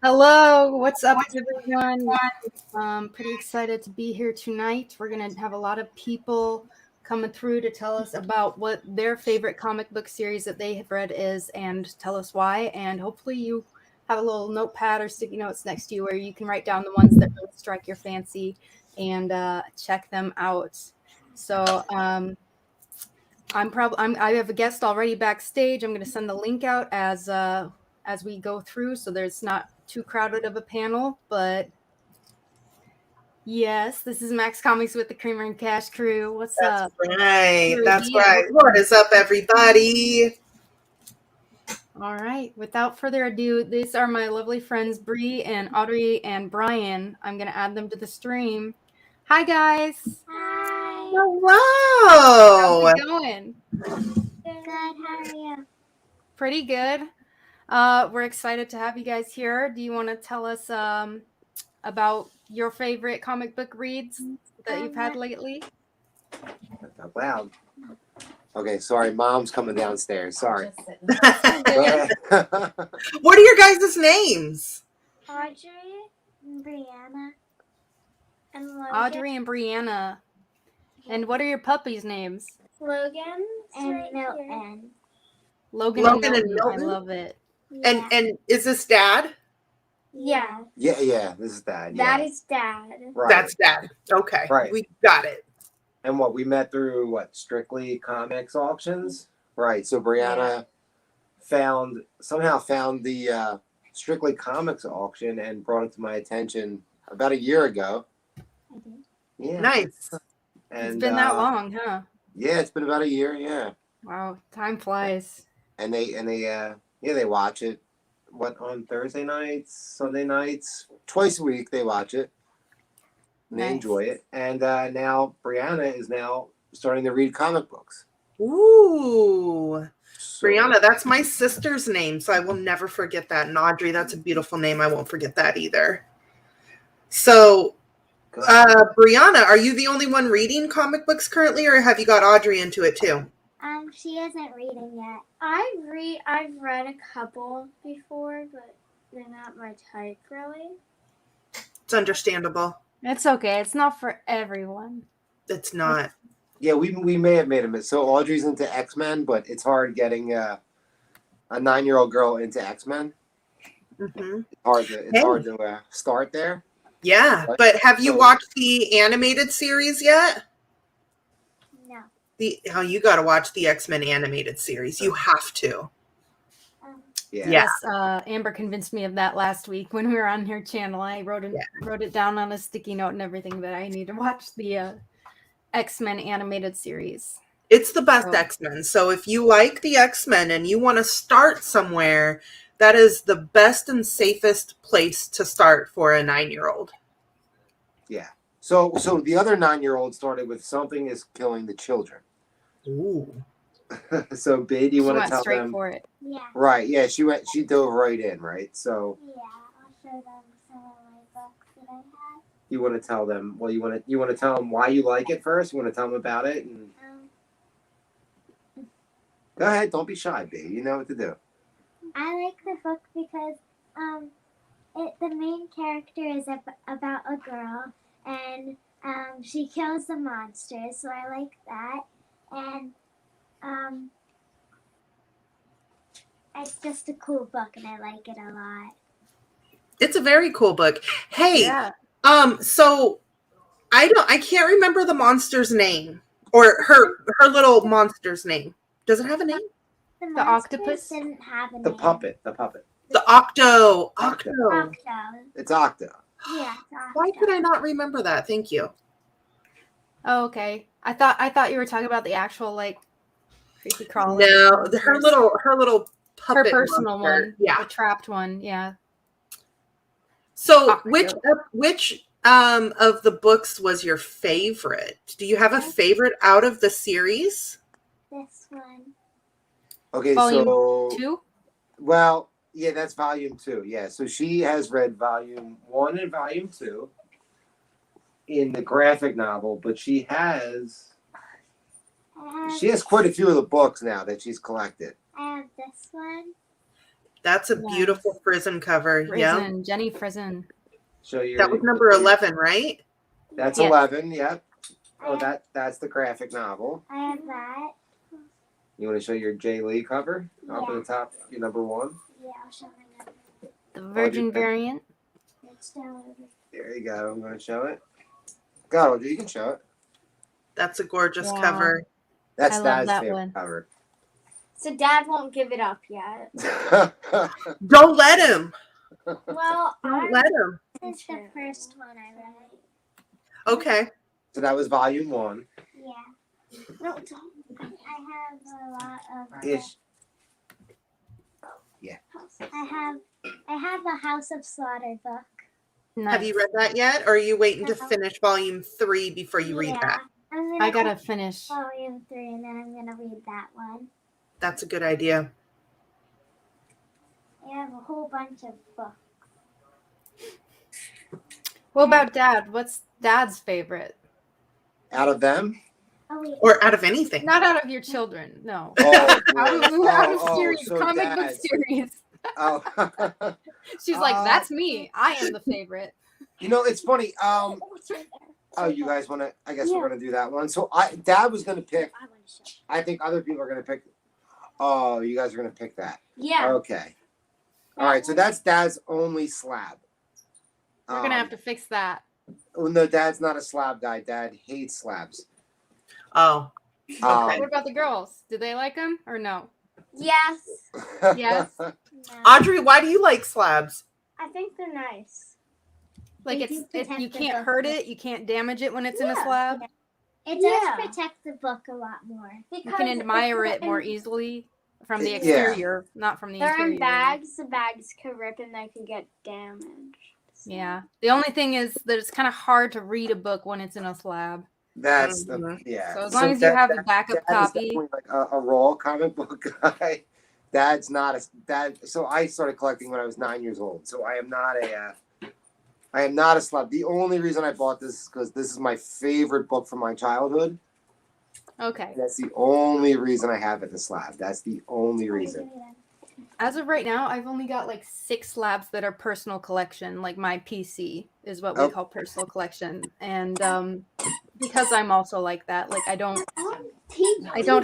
Hello, what's up, everyone? Pretty excited to be here tonight. We're going to have a lot of people coming through to tell us about what their favorite comic book series that they have read is and tell us why. And hopefully, you have a little notepad or sticky notes next to you where you can write down the ones that really strike your fancy and check them out. So, I have a guest already backstage. I'm going to send the link out as we go through, so there's not too crowded of a panel. But yes, this is Max Comics with the Creamer and Cash crew. What's up? That's right. What is up, everybody? All right. Without further ado, these are my lovely friends Bree and Audrey and Brian. I'm going to add them to the stream. Hi, guys. Hi. Hello. How's it going? Good. How are you? Pretty good. We're excited to have you guys here. Do you want to tell us about your favorite comic book reads that you've had lately? Not loud. Okay, sorry. Mom's coming downstairs. Sorry. What are your guys' names? Audrey and Brianna. And Logan. Audrey and Brianna. And what are your puppies' names? Logan and Milton. Logan and Milton. I love it. Yeah. And is this Dad? Yeah. Yeah. This is Dad. Yeah. That is Dad. Right. That's Dad. Okay. Right. We got it. And we met through Strictly Comics auctions? Right. So Brianna somehow found the Strictly Comics auction and brought it to my attention about a year ago. I did. Yeah. Nice. And, it's been that long, huh? Yeah, it's been about a year. Yeah. Wow, time flies. And they watch it. On Thursday nights, Sunday nights, twice a week they watch it. And they enjoy it. And now Brianna is now starting to read comic books. Ooh. So, Brianna, that's my sister's name, so I will never forget that. And Audrey, that's a beautiful name. I won't forget that either. So, Brianna, are you the only one reading comic books currently, or have you got Audrey into it too? She isn't reading yet. I've read a couple before, but they're not my type, really. It's understandable. It's okay. It's not for everyone. It's not. Yeah, we may have made a mistake. So Audrey's into X-Men, but it's hard getting a 9-year-old girl into X-Men. Mm-hmm. It's hard to start there. Yeah, but have you watched the animated series yet? No. You got to watch the X-Men animated series. You have to. Yeah. Yes, Amber convinced me of that last week when we were on her channel. I wrote it down on a sticky note and everything that I need to watch the X-Men animated series. It's the best X-Men. So if you like the X-Men and you want to start somewhere, that is the best and safest place to start for a 9-year-old. Yeah. So the other 9-year-old started with Something is Killing the Children. Ooh. So, babe, you want to tell straight them? For it. Yeah. Right. Yeah. She dove right in. Right. So. Yeah, I'll show them some of my books that I have. You want to tell them? Well, you want to tell them why you like it first. You want to tell them about it. And... Go ahead. Don't be shy, babe. You know what to do. I like the book because the main character is about a girl and she kills the monsters, so I like that. And it's just a cool book and I like it a lot. It's a very cool book. Hey, yeah. So I can't remember the monster's name or her little monster's name. Does it have a name? The octopus didn't have a name. The puppet. The Octo. It's Octo. Yeah. It's Octo. Why could I not remember that? Thank you. Oh, okay. I thought you were talking about the actual creepy crawler. No, her little puppet. Her personal monster. one. Yeah. The trapped one. Yeah. So which of the books was your favorite? Do you have a favorite out of the series? This one. Okay, Volume 2? Well, yeah, that's volume 2. Yeah, so she has read volume 1 and volume 2 in the graphic novel, but she has quite a few of the books now that she's collected. I have this one. That's a beautiful Frizen cover. Yeah. Frizen, Jenny Frizen. Show your. That was number 11, right? That's Yeah. 11. Yep. Oh, that's the graphic novel. I have that. You want to show your Jay Lee cover up at the top? Your number 1. Yeah, I'll show my number. The Virgin variant. It's down over. There you go. I'm going to show it. Go. You can show it. That's a gorgeous Wow. cover. That's I love Dad's that favorite one. cover. So Dad won't give it up yet. Don't let him. Well, Don't let him. This is the first one I read. Okay. So that was volume 1. Yeah. no, don't. I have a lot of. Ish. I have a House of Slaughter book. Nice. Have you read that yet? Or are you waiting to finish volume 3 before you read that? I gotta finish. volume 3 and then I'm gonna read that one. That's a good idea. I have a whole bunch of books. What about Dad? What's Dad's favorite? Out of them? Oh wait. Or out of anything. Not out of your children. No. Oh, Out of series, so comic book Dad's. series. Oh. She's like, that's me. I am the favorite. You know, it's funny. Oh, it's right there. Oh, you guys want to? I guess we're gonna do that one. So Dad was gonna pick. I want to show. I think other people are gonna pick. Oh, you guys are gonna pick that. Yeah. Okay. All right. So that's Dad's only slab. We're gonna have to fix that. Oh no, Dad's not a slab guy. Dad hates slabs. Oh. Okay. What about the girls? Do they like them or no? Yes. Yes. No. Audrey, why do you like slabs? I think they're nice. Like They it's do protect you the can't book. hurt it, you can't damage it when it's in a Yeah. slab. It does Yeah. protect the book a lot more. You can admire it more easily from the Yeah. exterior, not from the They're interior. in bags. The bags could rip and they could get damaged. So- Yeah. The only thing is that it's kind of hard to read a book when it's in a slab. That's Mhm. yeah. So as long as you have a backup Dad is copy. definitely like a raw comic book guy. Dad's not a dad. So I started collecting when I was 9 years old. So I am not a slab. The only reason I bought this is because this is my favorite book from my childhood. Okay. That's the only reason I have it, the slab. That's the only reason. As of right now, I've only got like 6 slabs that are personal collection. Like my PC is what we Oh. call personal collection. And because I'm also like that, like I don't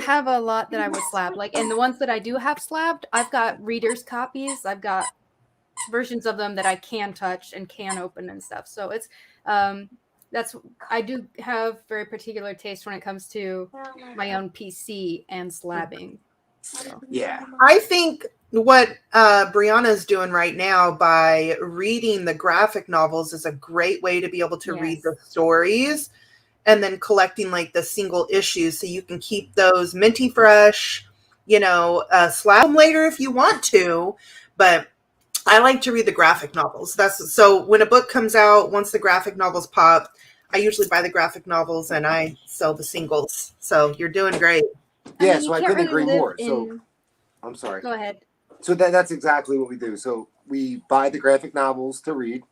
have a lot that I would slab. Like, and the ones that I do have slabbed, I've got readers' copies. I've got versions of them that I can touch and can open and stuff. So it's I do have very particular taste when it comes to my own PC and slabbing. So. Yeah. I think what Brianna's doing right now by reading the graphic novels is a great way to be able to read the stories and then collecting like the single issues so you can keep those minty fresh, slab them later if you want to. But I like to read the graphic novels. So when a book comes out, once the graphic novels pop, I usually buy the graphic novels and I sell the singles. So you're doing great. Yeah, mean, so you I can't couldn't really agree live more. So in- I'm sorry. Go ahead. So that's exactly what we do. So we buy the graphic novels to read,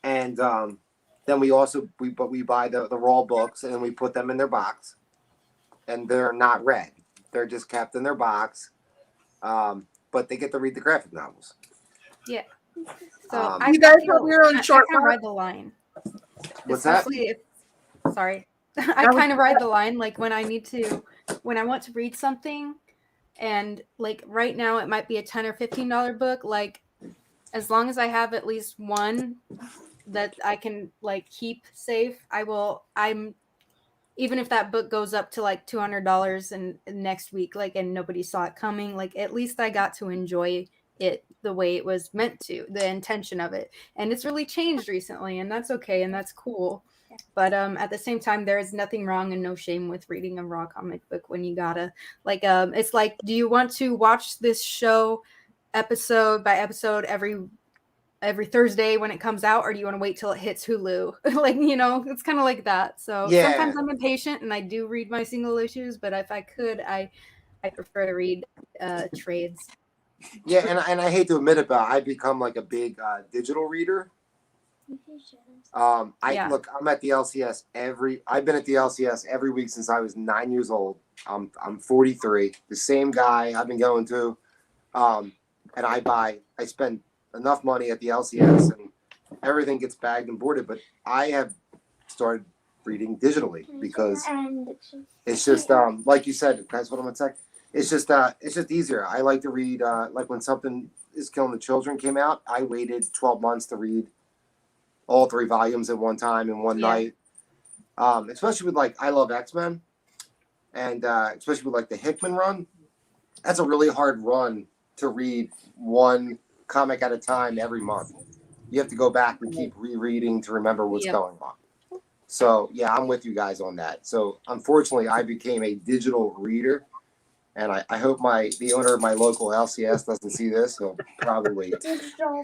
and then we buy the raw books and then we put them in their box, and they're not read. They're just kept in their box, but they get to read the graphic novels. Yeah. So Um, You guys have your own short I kind of form? ride the line. What's that? Especially if, sorry. I kind of ride the line like when I want to read something and like right now it might be a $10 or $15 book, like as long as I have at least one that I can like keep safe, even if that book goes up to like $200 and next week, like, and nobody saw it coming, like at least I got to enjoy it the way it was meant to, the intention of it. And it's really changed recently, and that's okay, and that's cool. But at the same time, there is nothing wrong and no shame with reading a raw comic book when you gotta like it's like, do you want to watch this show episode by episode every Thursday when it comes out, or do you want to wait till it hits Hulu? Like, it's kind of like that. So Yeah. sometimes I'm impatient and I do read my single issues, but if I could, I prefer to read trades. Yeah, and I hate to admit it, but I become like a big digital reader. Yeah. Look, I'm at the LCS I've been at the LCS every week since I was 9 years old. I'm 43. The same guy I've been going to. and I spend enough money at the LCS and everything gets bagged and boarded, but I have started reading digitally because it's just like you said, guys. What I'm gonna say, it's just easier. I like to read like when something is killing the children came out. I waited 12 months to read all 3 volumes at one time in one night. Especially with like I love X-Men, and especially with like the Hickman run. That's a really hard run to read one comic at a time every month. You have to go back and keep rereading to remember what's going on. So yeah, I'm with you guys on that. So unfortunately, I became a digital reader, and I hope the owner of my local LCS doesn't see this. He'll probably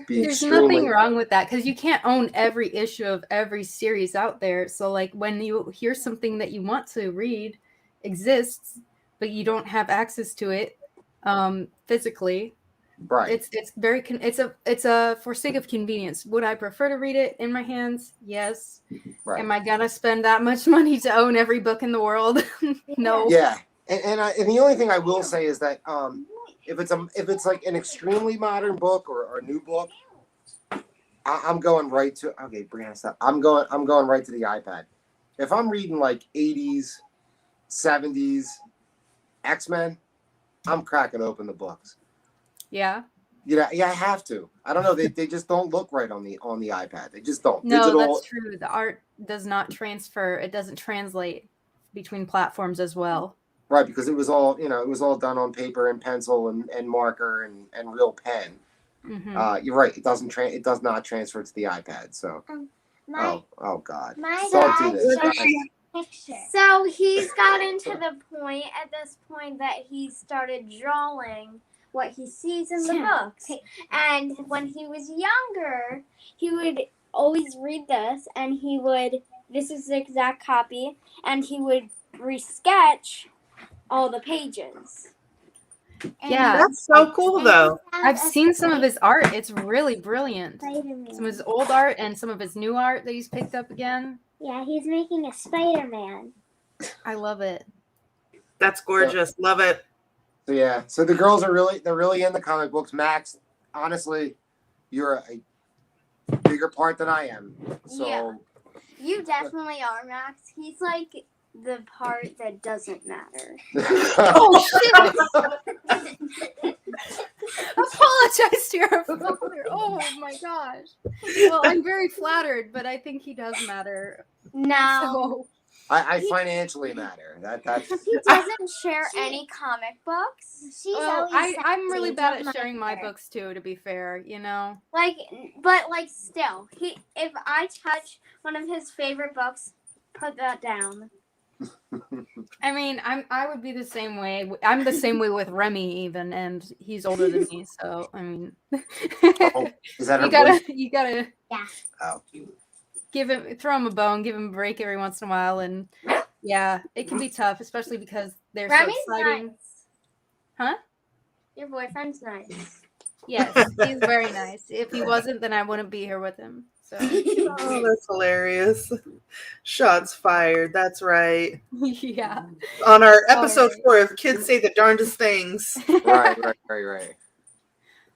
be There's nothing wrong with that because you can't own every issue of every series out there. So like when you hear something that you want to read exists, but you don't have access to it physically. Right. It's a for sake of convenience. Would I prefer to read it in my hands? Yes. Right. Am I gonna spend that much money to own every book in the world? No. Yeah, and the only thing I will say is that if it's like an extremely modern book or a new book, I'm going right to Brianna, stop. I'm going right to the iPad. If I'm reading like 80s, 70s X-Men, I'm cracking open the books. Yeah. Yeah, I have to. I don't know. They just don't look right on the iPad. They just don't. No, Digital, that's true. The art does not transfer. It doesn't translate between platforms as well. Right, because it was all done on paper and pencil and marker and real pen. Mm-hmm. You're right. It does not transfer to the iPad. So, oh God, My don't do this. picture. So he's gotten to the point at this point that he started drawing what he sees in the books. And when he was younger, he would always read this, and this is the exact copy, and he would resketch all the pages. Yeah. That's so cool, though. I've seen some of his art. It's really brilliant. Some of his old art and some of his new art that he's picked up again. Yeah, he's making a Spider-Man. I love it. That's gorgeous. Love it. So yeah, so the girls they're really into comic books. Max, honestly, you're a bigger part than I am. So Yeah. You definitely are, Max. He's like the part that doesn't matter. Oh shit! Apologize to your father. Oh my gosh. Well, I'm very flattered, but I think he does matter. No. So. I financially matter. That's He doesn't share any comic books. I'm really bad at sharing my books too, to be fair, you know. But still, if I touch one of his favorite books, put that down. I mean, I would be the same way. I'm the same way with Remy even, and he's older than me, so I mean. Is that you gotta Yeah. Oh. throw him a bone, give him a break every once in a while, and yeah, it can be tough, especially because they're Remy's so exciting. nice. Huh? Your boyfriend's nice. Yes, he's very nice. If he wasn't, then I wouldn't be here with him. So. Oh, that's hilarious. Shots fired. That's right. Yeah. On our episode 4 of Kids Say the Darndest Things. Right.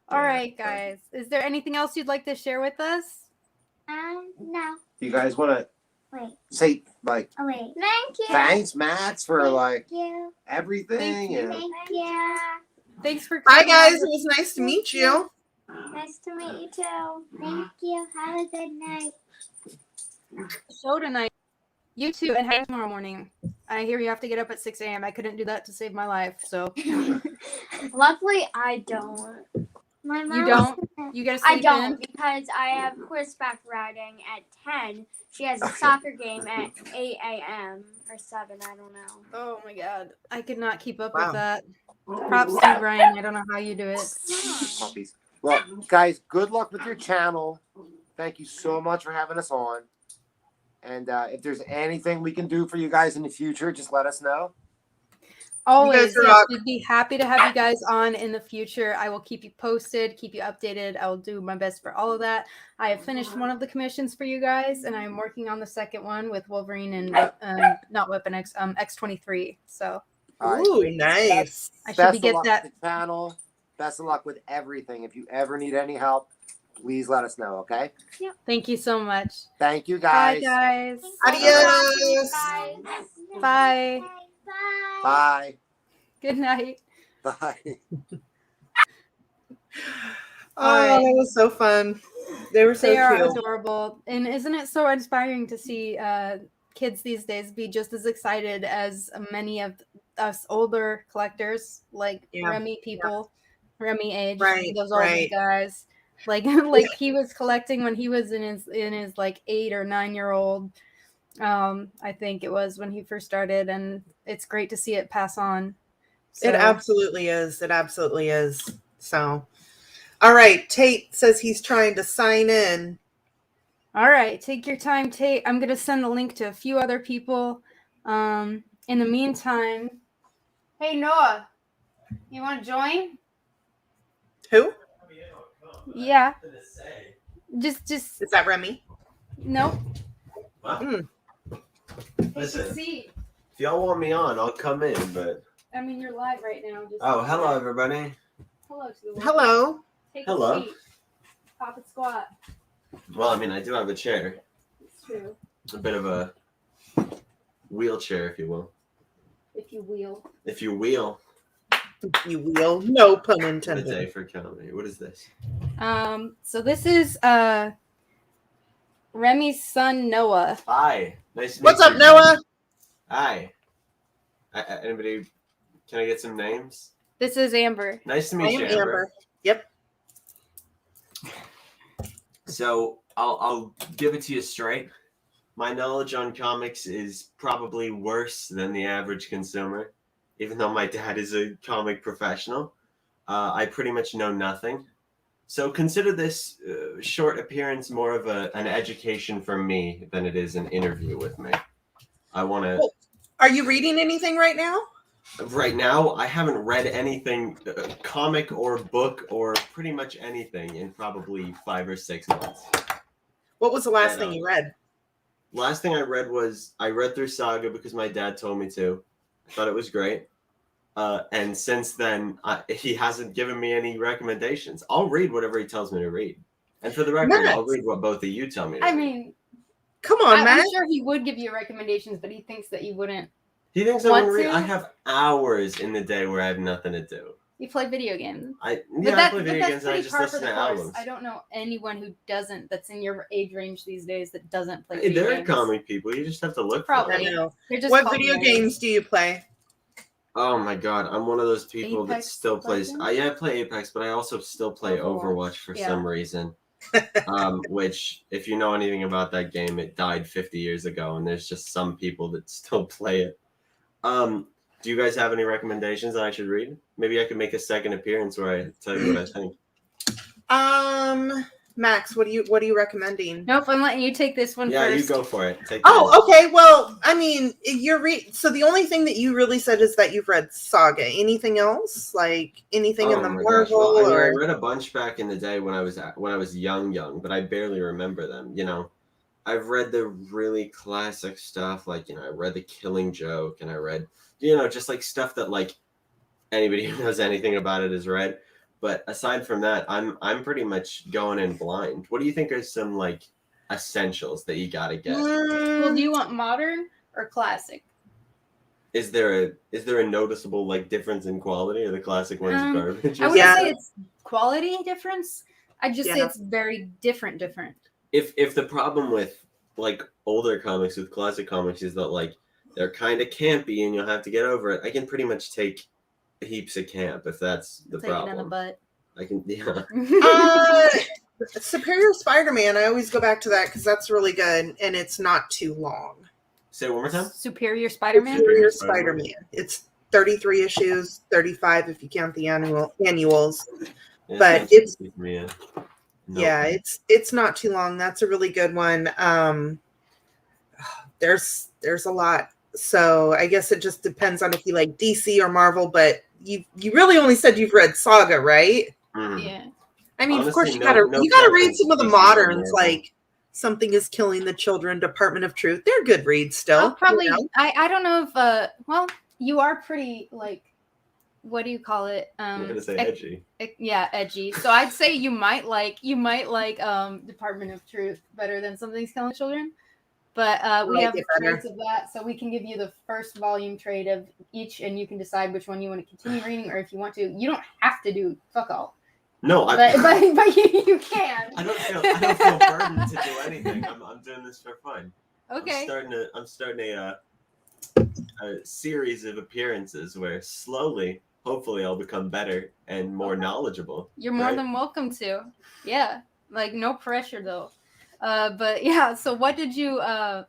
All right, guys. Is there anything else you'd like to share with us? No. You guys want Wait. to say like Oh, wait. Thank you. thanks, Max, for Thank you. everything? Thank you. And Thank you. Thanks for Bye, coming. guys. It was nice to meet you. Nice to meet you too. Thank you. Have a good night. Show tonight. You too, and hey, tomorrow morning. I hear you have to get up at 6 a.m. I couldn't do that to save my life, so. Luckily, I don't. My mom You don't? You gotta sleep I don't in? because I have horseback riding at 10. She has a soccer game at 8 a.m. or 7. I don't know. Oh my god. I could not keep up Wow. with that. Props to you, Brian. I don't know how you do it. Puppies. Well, guys, good luck with your channel. Thank you so much for having us on. And if there's anything we can do for you guys in the future, just let us know. Always. You guys Yes, rock. we'd be happy to have you guys on in the future. I will keep you posted, keep you updated. I will do my best for all of that. I have finished one of the commissions for you guys, and I'm working on the second one with Wolverine and not Weapon X, X23. So All right. Ooh, nice. I should Best be of get luck that. with the channel. Best of luck with everything. If you ever need any help, please let us know, okay? Thank you so much. Thank you, Bye, guys. guys. Adios. Guys. Bye. Bye. Bye. Good night. Bye. Oh, that was so fun. They were so They are cute. adorable. And isn't it so inspiring to see kids these days be just as excited as many of us older collectors, like Yeah. Remy people, Remy age, Right, those older right. guys. Like he was collecting when he was in his like 8 or 9-year-old. I think it was when he first started, and it's great to see it pass on. It absolutely is. It absolutely is. So, all right. Tate says he's trying to sign in. All right, take your time, Tate. I'm going to send the link to a few other people. In the meantime, hey, Noah, you want to join? Who? Yeah. Just. Is that Remy? Nope. What? Take a Listen. seat. If y'all want me on, I'll come in, but... I mean, you're live right now. Oh, hello, everybody. Hello to the world. Hello. Take Hello. a seat. Pop and squat. Well, I mean, I do have a chair. It's true. A bit of a wheelchair, if you will. If you wheel. If you wheel. You will. No pun What a intended. day for comedy. What is this? So this is Remy's son, Noah. Hi. Nice to meet What's you. up, Noah? Hi. Anybody... Can I get some names? This is Amber. Nice to I meet am you, Amber. Amber. Yep. So, I'll give it to you straight. My knowledge on comics is probably worse than the average consumer. Even though my dad is a comic professional, I pretty much know nothing. So consider this short appearance more of an education from me than it is an interview with me. I want to... Cool. Are you reading anything right now? Right now, I haven't read anything, comic or book or pretty much anything in probably 5 or 6 months. What was the last thing you read? Last thing I read was, I read through Saga because my dad told me to. I thought it was great. And since then, he hasn't given me any recommendations. I'll read whatever he tells me to read. And for the record, Max. I'll read what both of you tell me to I read. mean, Come on, I'm Matt. sure he would give you recommendations, but he thinks that you wouldn't. He thinks I Want want to read. to? I have hours in the day where I have nothing to do. You play video games. I But play video games and I pretty just par listen for to the course. albums. I don't know anyone who doesn't, that's in your age range these days, that doesn't play Hey, video there are games. comic people. You just have to look Probably. for I them. know. They're just What called video nerds. games do you play? Oh my god, I'm one of those people that Apex still plays. Legends? I play Apex, but I also still play Overwatch for Yeah. some reason. Which, if you know anything about that game, it died 50 years ago, and there's just some people that still play it. Do you guys have any recommendations that I should read? Maybe I could make a second appearance where I tell you what I think. Max, what are you recommending? Nope, I'm letting you take this one Yeah, first. you go for it. Take Oh, okay. Well, I mean, so the only thing that you really said is that you've read Saga. Anything else? Like anything in the my Marvel? gosh. Well, I mean, I or... read a bunch back in the day when I was young, but I barely remember them. You know, I've read the really classic stuff, like I read The Killing Joke, and I read just like stuff that like anybody who knows anything about it has read. But aside from that, I'm pretty much going in blind. What do you think are some like essentials that you gotta get? Well, do you want modern or classic? Is there a noticeable like difference in quality, or the classic one's garbage? I wouldn't Yeah. say it's quality difference. I'd just say Yeah. it's very different. If the problem with like older comics with classic comics is that like they're kind of campy and you'll have to get over it, I can pretty much take heaps of camp if that's the Take it in the problem. butt. I can, yeah. Superior Spider-Man. I always go back to that because that's really good and it's not too long. Say it one more time. Superior Spider-Man. Superior Spider-Man. Spider-Man. It's 33 issues, 35 if you count the annuals. Yeah, But sounds it's- good to me, yeah. Nope. Yeah, it's not too long. That's a really good one. There's a lot. So I guess it just depends on if you like DC or Marvel, but you really only said you've read Saga, right? Mhm. Yeah. I mean, of Honestly, course you no gotta read preference some of the DC or moderns, Marvel. like Something is Killing the Children, Department of Truth. They're good reads still. I'll probably. you know? I don't know if. Well, you are pretty like what do you call it? I'm gonna say edgy. Yeah, edgy. So I'd say you might like Department of Truth better than Something's Killing Children. But we have trades of that, so we can give you the first volume trade of each, and you can decide which one you want to continue reading, or if you want to. You don't have to do fuck all. No, but you can. I don't feel burdened to do anything. I'm doing this for fun. Okay. I'm starting a series of appearances where slowly, hopefully, I'll become better and more knowledgeable. You're more than welcome to. Yeah, like no pressure though. But yeah. So what did you? What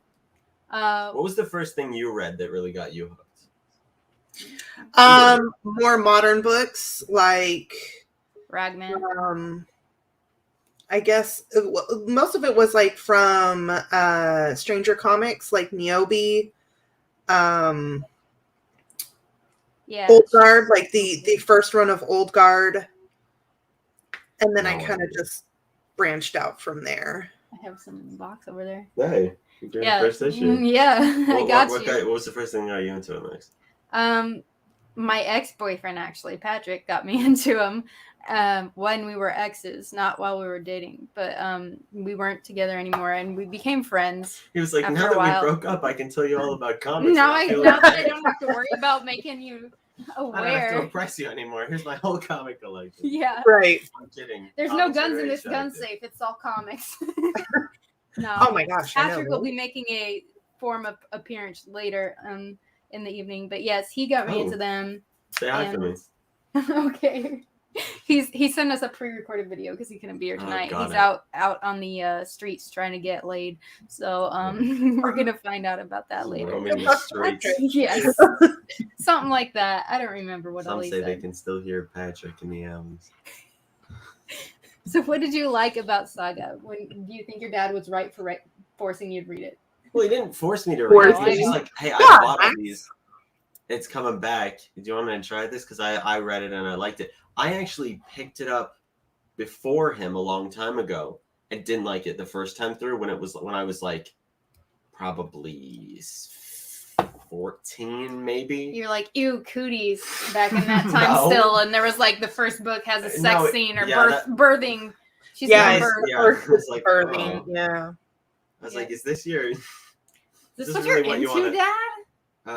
was the first thing you read that really got you hooked? More modern books like Ragman. I guess most of it was like from Stranger Comics, like Niobe. Yeah. Old Guard, like the first run of Old Guard, and then I kind of just branched out from there. I have some in the box over there. Hey, you're doing the first issue. Yeah, I got you. What was the first thing that got you into it next? My ex-boyfriend, actually, Patrick, got me into him when we were exes, not while we were dating. But we weren't together anymore, and we became friends. He was like, now that we broke up, I can tell you all about comics. Now that I don't have to worry about making you aware. I don't have to oppress you anymore. Here's my whole comic collection. Yeah. Right. I'm kidding. There's no guns in this gun safe. It's all comics. No. Oh my gosh. Patrick will be making a form of appearance later in the evening. But yes, he got me into them. Say hi to me. Okay. He sent us a pre-recorded video because he couldn't be here tonight. He's out on the streets trying to get laid. So we're gonna find out about that later. Roaming the streets. Yes. Something like that. I don't remember what Some all he say said. they can still hear Patrick in the albums. So what did you like about Saga? Do you think your dad was right for forcing you to read it? Well, he didn't force me to read it. He was just like, hey, I bought all these. It's coming back. Do you want me to try this? Because I read it and I liked it. I actually picked it up before him a long time ago and didn't like it the first time through when I was like probably 14 maybe. You're like, ew, cooties back in that time still, and there was like the first book has a sex scene or birthing. She's like birthing. Yeah. I was like, is this your Is this what you're into, Dad?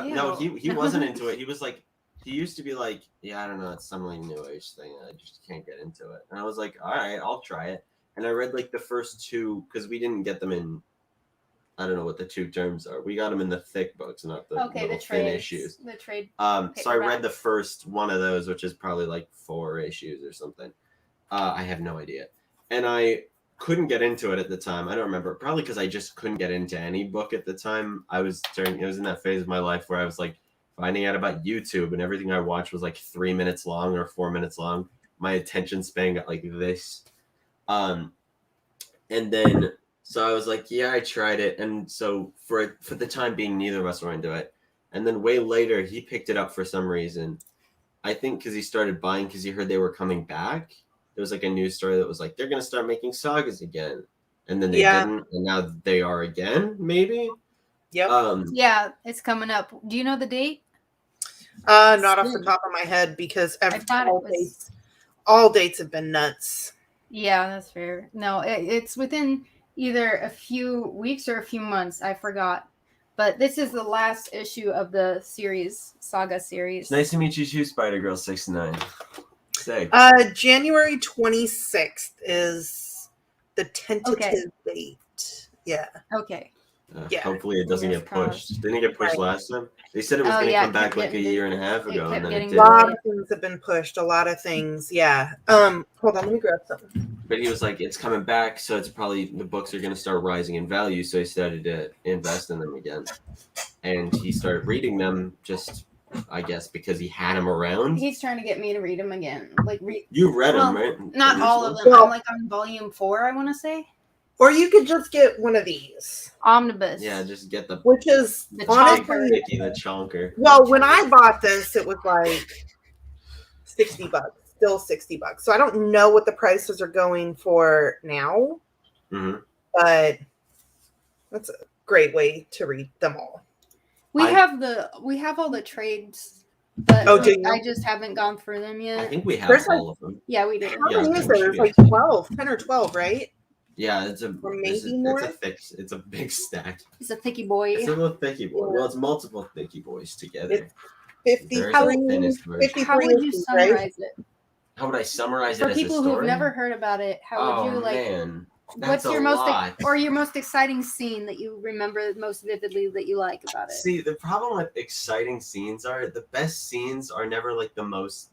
No, he wasn't into it. He was like, he used to be like, yeah, I don't know, it's some like new age thing. I just can't get into it. And I was like, all right, I'll try it. And I read like the first two because we didn't get them in. I don't know what the two terms are. We got them in the thick books, not the little thin issues. The trade. So I read the first one of those, which is probably like 4 issues or something. I have no idea. And I couldn't get into it at the time. I don't remember. Probably because I just couldn't get into any book at the time. It was in that phase of my life where I was like finding out about YouTube and everything I watched was like 3 minutes long or 4 minutes long. My attention span got like this. And then so I was like, yeah, I tried it. And so for the time being, neither of us were into it. And then way later, he picked it up for some reason. I think because he started buying because he heard they were coming back. There was like a news story that was like, they're going to start making sagas again. And then they didn't. And now they are again, maybe? Yep. Yeah, it's coming up. Do you know the date? Not off the top of my head because all dates have been nuts. Yeah, that's fair. No, it's within either a few weeks or a few months. I forgot. But this is the last issue of the Saga series. Nice to meet you too, Spider-Girl 69. Sick. January 26th is the tentative date. Yeah. Okay. Hopefully it doesn't get pushed. Didn't it get pushed last time? They said it was going to come back like a year and a half ago. And then it did. A lot of things have been pushed. A lot of things. Yeah. Hold on. Let me grab something. But he was like, it's coming back. So it's probably the books are going to start rising in value. So he started to invest in them again. And he started reading them just, I guess, because he had them around. He's trying to get me to read them again. You read them, right? Not all of them. I'm like on volume 4, I want to say. Or you could just get one of these. Omnibus. Yeah, just get which is the honestly the chonker. Well, when I bought this, it was like $60. Still $60. So I don't know what the prices are going for now. Mm-hmm. But that's a great way to read them all. We have all the trades but Oh, do you? I just haven't gone through them I yet. think we have There's all of them. Yeah, we do. How Yeah, many is we there? should There's be like able to. 12, 10 or 12, right? Yeah, it's a Or it's maybe a, more. it's a big stack. He's a thicky boy. It's a little thicky boy. Yeah. Well, it's multiple thicky boys together. It's There's 53, the thinnest version. 53 How would you issues, right? summarize it? How would I summarize it For as a people who've story? never heard about it, how would you like? Man, What's that's your a most lot. or your most exciting scene that you remember most vividly that you like about it? See, the problem with exciting scenes are the best scenes are never like the most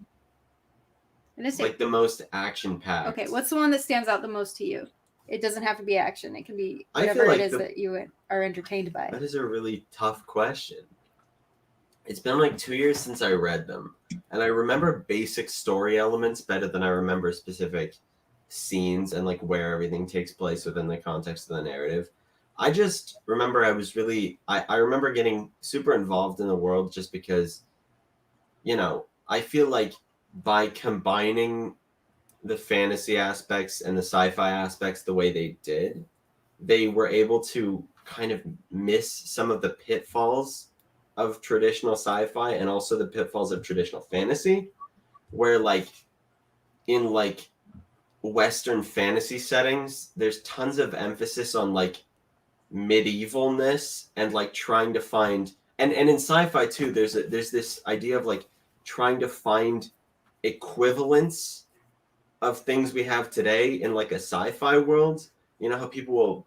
action packed. Okay, what's the one that stands out the most to you? It doesn't have to be action. It can be I feel whatever like it is that you are entertained by. That is a really tough question. It's been like 2 years since I read them, and I remember basic story elements better than I remember specific scenes and like where everything takes place within the context of the narrative. I just remember I remember getting super involved in the world just because, I feel like by combining the fantasy aspects and the sci-fi aspects the way they did, they were able to kind of miss some of the pitfalls of traditional sci-fi and also the pitfalls of traditional fantasy, where like in like Western fantasy settings, there's tons of emphasis on like medievalness and like trying to find and in sci-fi too, there's this idea of like trying to find equivalents of things we have today in like a sci-fi world. You know how people will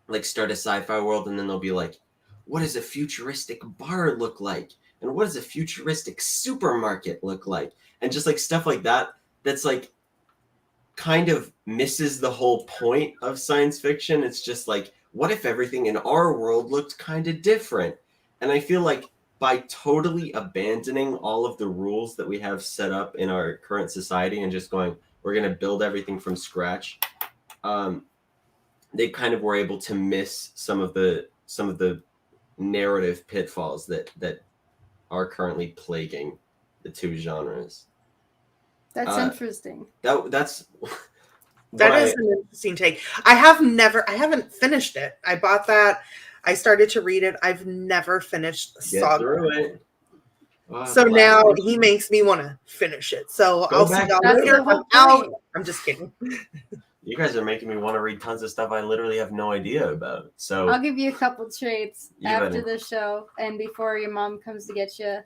like start a sci-fi world and then they'll be like, what does a futuristic bar look like? And what does a futuristic supermarket look like? And just like stuff like that, that's like kind of misses the whole point of science fiction. It's just like, what if everything in our world looked kind of different? And I feel like by totally abandoning all of the rules that we have set up in our current society and just going, we're going to build everything from scratch, they kind of were able to miss some of the narrative pitfalls that are currently plaguing the two genres. That's interesting. That's That is an interesting take. I haven't finished it. I bought that. I started to read it. I've never finished Saga. Through it. So now he makes me want to finish it. So I'll see y'all later. I'm out. I'm just kidding. You guys are making me want to read tons of stuff I literally have no idea about. So I'll give you a couple traits after the show and before your mom comes to get you.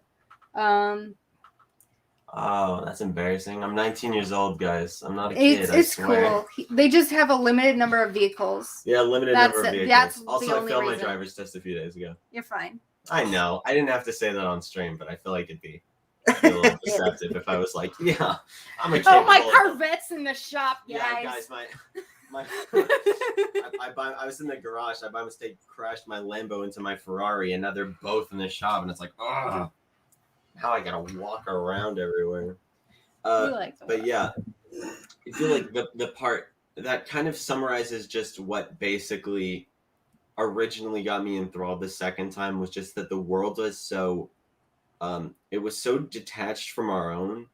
Oh, that's embarrassing. I'm 19 years old, guys. I'm not a kid. It's cool. They just have a limited number of vehicles. Yeah, number of vehicles. That's also, the I only failed reason. my driver's test a few days ago. You're fine. I know. I didn't have to say that on stream, but I feel like it'd be a little deceptive if I was like, yeah, I'm a kid. Oh, my Corvette's in the shop, guys. Yeah, guys, I was in the garage. I by mistake crashed my Lambo into my Ferrari, and now they're both in the shop, and it's like, oh, now I gotta walk around everywhere. But yeah, I feel like the part that kind of summarizes just what basically originally got me enthralled the second time was just that the world was so it was so detached from our own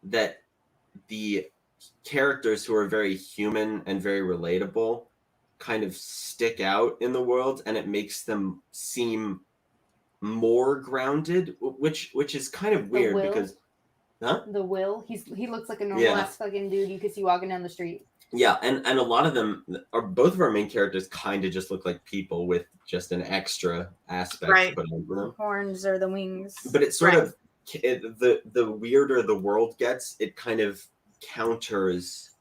that the characters who are very human and very relatable kind of stick out in the world, and it makes them seem more grounded, which is kind of weird because the Will, he looks like a normal ass fucking dude you could see walking down the street. Yeah, and a lot of them are both of our main characters kind of just look like people with just an extra aspect put into them. Horns or the wings. But it's sort of the weirder the world gets, it kind of counters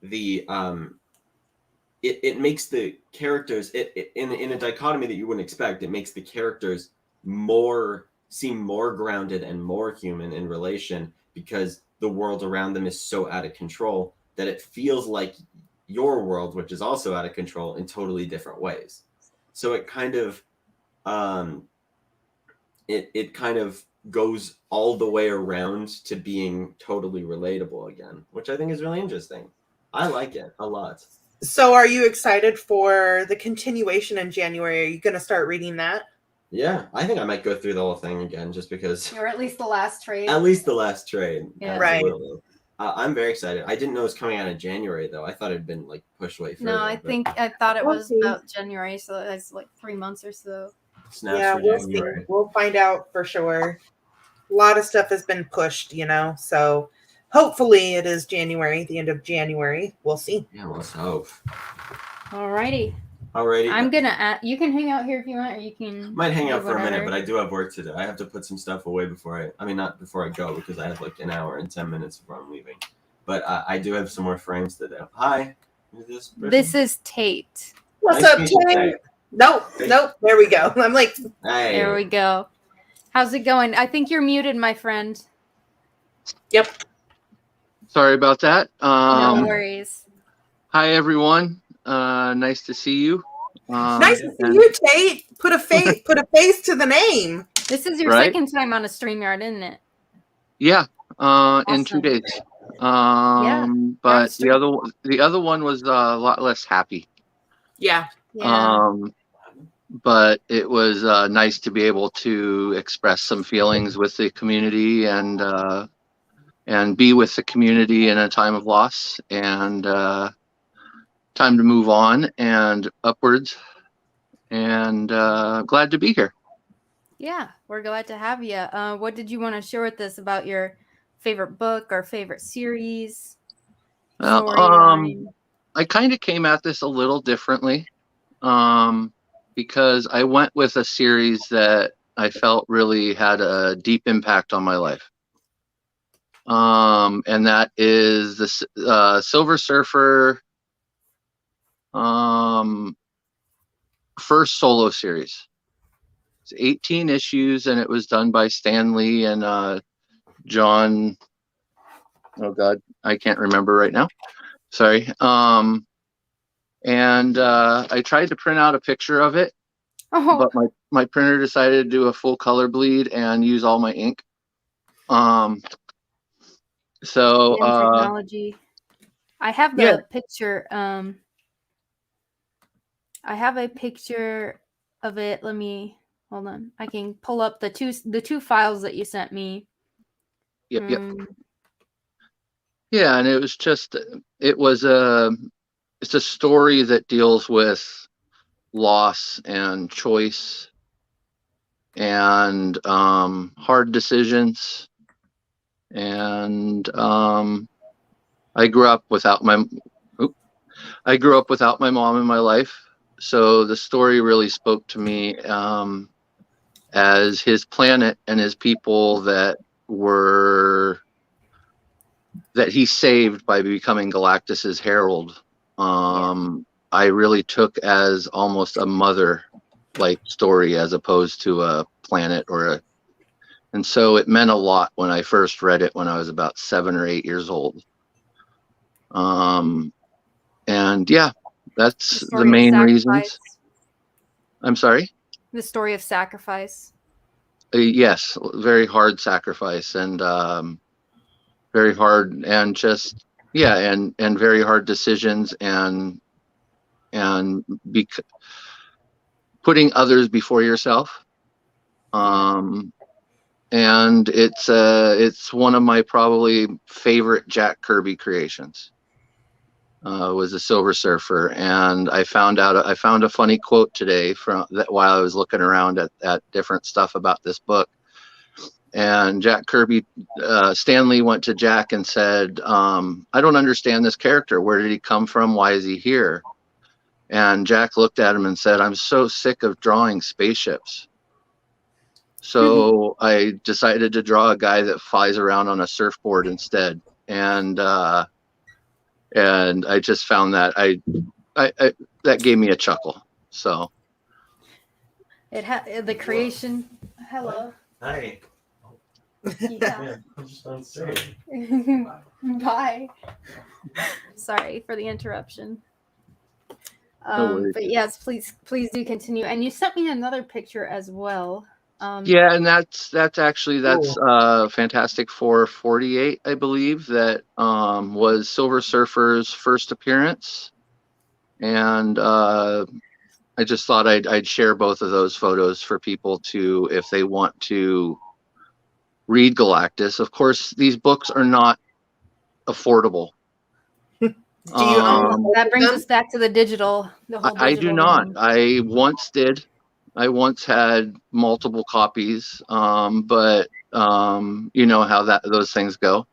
the it makes the characters in a dichotomy that you wouldn't expect. It makes the characters seem more grounded and more human in relation because the world around them is so out of control that it feels like your world, which is also out of control in totally different ways. So it kind of it kind of goes all the way around to being totally relatable again, which I think is really interesting. I like it a lot. So are you excited for the continuation in January? Are you going to start reading that? Yeah, I think I might go through the whole thing again just because. Or at least the last trade. At least the last trade. Yeah. Right. I'm very excited. I didn't know it was coming out in January, though. I thought it'd been like pushed way further. No, I thought it was about January, so that's like 3 months or so. Snaps for we'll January. see. We'll find out for sure. A lot of stuff has been pushed, so hopefully it is January, the end of January. We'll see. Yeah, let's hope. Alrighty. I'm gonna you can hang out here if you want, or you can might hang do out for a minute, whatever. but I do have work to do. I have to put some stuff away before not before I go, because I have like an hour and 10 minutes before I'm leaving. But I do have some more frames to do. Hi. Who's this person? This is Tate. What's Nice up, to meet you, Tate? Nope. There we go. I'm like, Hey. There we go. How's it going? I think you're muted, my friend. yep. Sorry about that. No worries. Hi, everyone. Nice to see you. Nice to see you, Tate. Put a face to the name. This is your Right? second time on a StreamYard, isn't it? Yeah, in 2 Awesome. days. Yeah. But the other one was a lot less happy. Yeah. Yeah. But it was nice to be able to express some feelings with the community and be with the community in a time of loss and time to move on and upwards. And glad to be here. Yeah, we're glad to have you. What did you want to share with us about your favorite book or favorite series? Storyline? I kind of came at this a little differently because I went with a series that I felt really had a deep impact on my life. And that is the Silver Surfer first solo series. It's 18 issues, and it was done by Stan Lee and John. Oh God, I can't remember right now. Sorry. And I tried to print out a picture of it, but my printer decided to do a full color bleed and use all my ink. So technology. I have the picture. I have a picture of it. Let me hold on. I can pull up the two files that you sent me. Yep. Yeah, and it was it's a story that deals with loss and choice and hard decisions. And I grew up without my mom in my life, so the story really spoke to me as his planet and his people that he saved by becoming Galactus's herald. I really took as almost a mother-like story as opposed to a planet and so it meant a lot when I first read it when I was about 7 or 8 years old. And yeah, that's the main reasons. I'm sorry? The story of sacrifice. Yes, very hard sacrifice and very hard and just and very hard decisions and putting others before yourself. And it's one of my probably favorite Jack Kirby creations. Was the Silver Surfer, and I found a funny quote today from that while I was looking around at different stuff about this book. And Jack Kirby, Stan Lee went to Jack and said, I don't understand this character. Where did he come from? Why is he here? And Jack looked at him and said, I'm so sick of drawing spaceships. So I decided to draw a guy that flies around on a surfboard instead. And I just found that that gave me a chuckle. So the creation. Hello. Hi. Yeah. I'm just on stage. Bye. Sorry for the interruption. No worries. But yes, please do continue. And you sent me another picture as well. Yeah, and that's Fantastic Four 48, I believe, that was Silver Surfer's first appearance, and I just thought I'd share both of those photos for people to, if they want to read Galactus. Of course, these books are not affordable. That brings us back to the digital. I do not. I once did. I once had multiple copies, but you know how those things go.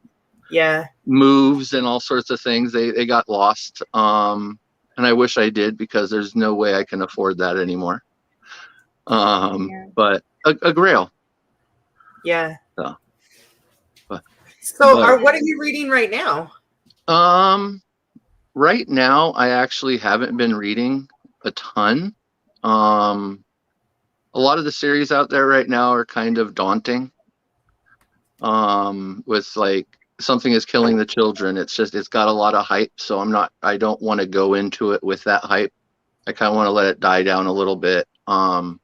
Yeah. Moves and all sorts of things. They got lost. And I wish I did, because there's no way I can afford that anymore. But a grail. Yeah. So, what are you reading right now? Right now, I actually haven't been reading a ton. A lot of the series out there right now are kind of daunting. With like Something is Killing the Children. It's got a lot of hype, so I don't want to go into it with that hype. I kind of want to let it die down a little bit. The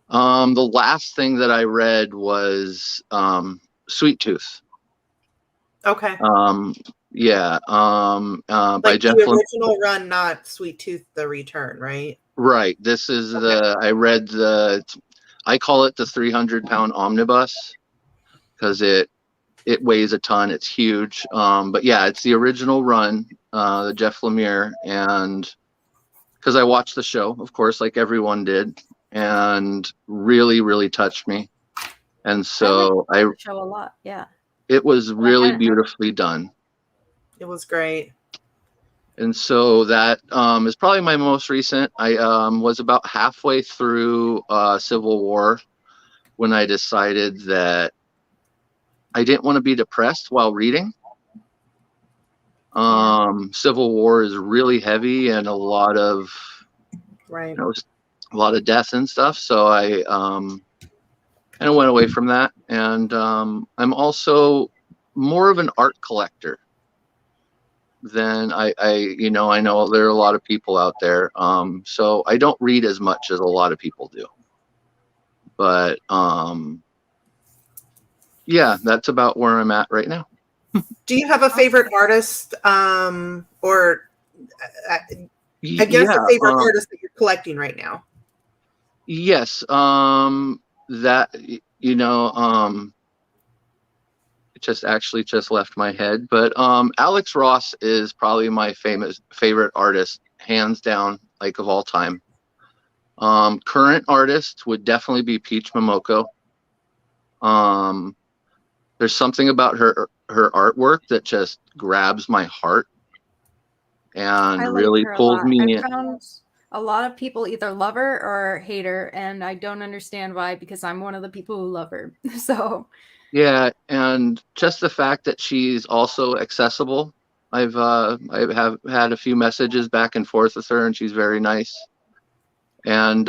last thing that I read was Sweet Tooth. Okay. Yeah. By Jeff the original run, not Sweet Tooth: The Return, right? Right. This is I read I call it the 300-pound omnibus, because it weighs a ton. It's huge. But yeah, it's the original run, the Jeff Lemire, and because I watched the show, of course, like everyone did, and really, really touched me. And so I like the show a lot. Yeah. It was really beautifully done. It was great. And so that is probably my most recent. I was about halfway through Civil War when I decided that I didn't want to be depressed while reading. Civil War is really heavy and a lot of a lot of death and stuff. So I kind of went away from that. And I'm also more of an art collector than I know there are a lot of people out there. So I don't read as much as a lot of people do. But yeah, that's about where I'm at right now. Do you have a favorite artist, or I guess a favorite artist that you're collecting right now? Yes, it just left my head, but Alex Ross is probably my favorite artist, hands down, like of all time. Current artist would definitely be Peach Momoko. There's something about her artwork that just grabs my heart and really pulls me in. I found a lot of people either love her or hate her, and I don't understand why, because I'm one of the people who love her. So yeah, and just the fact that she's also accessible. I have had a few messages back and forth with her, and she's very nice. And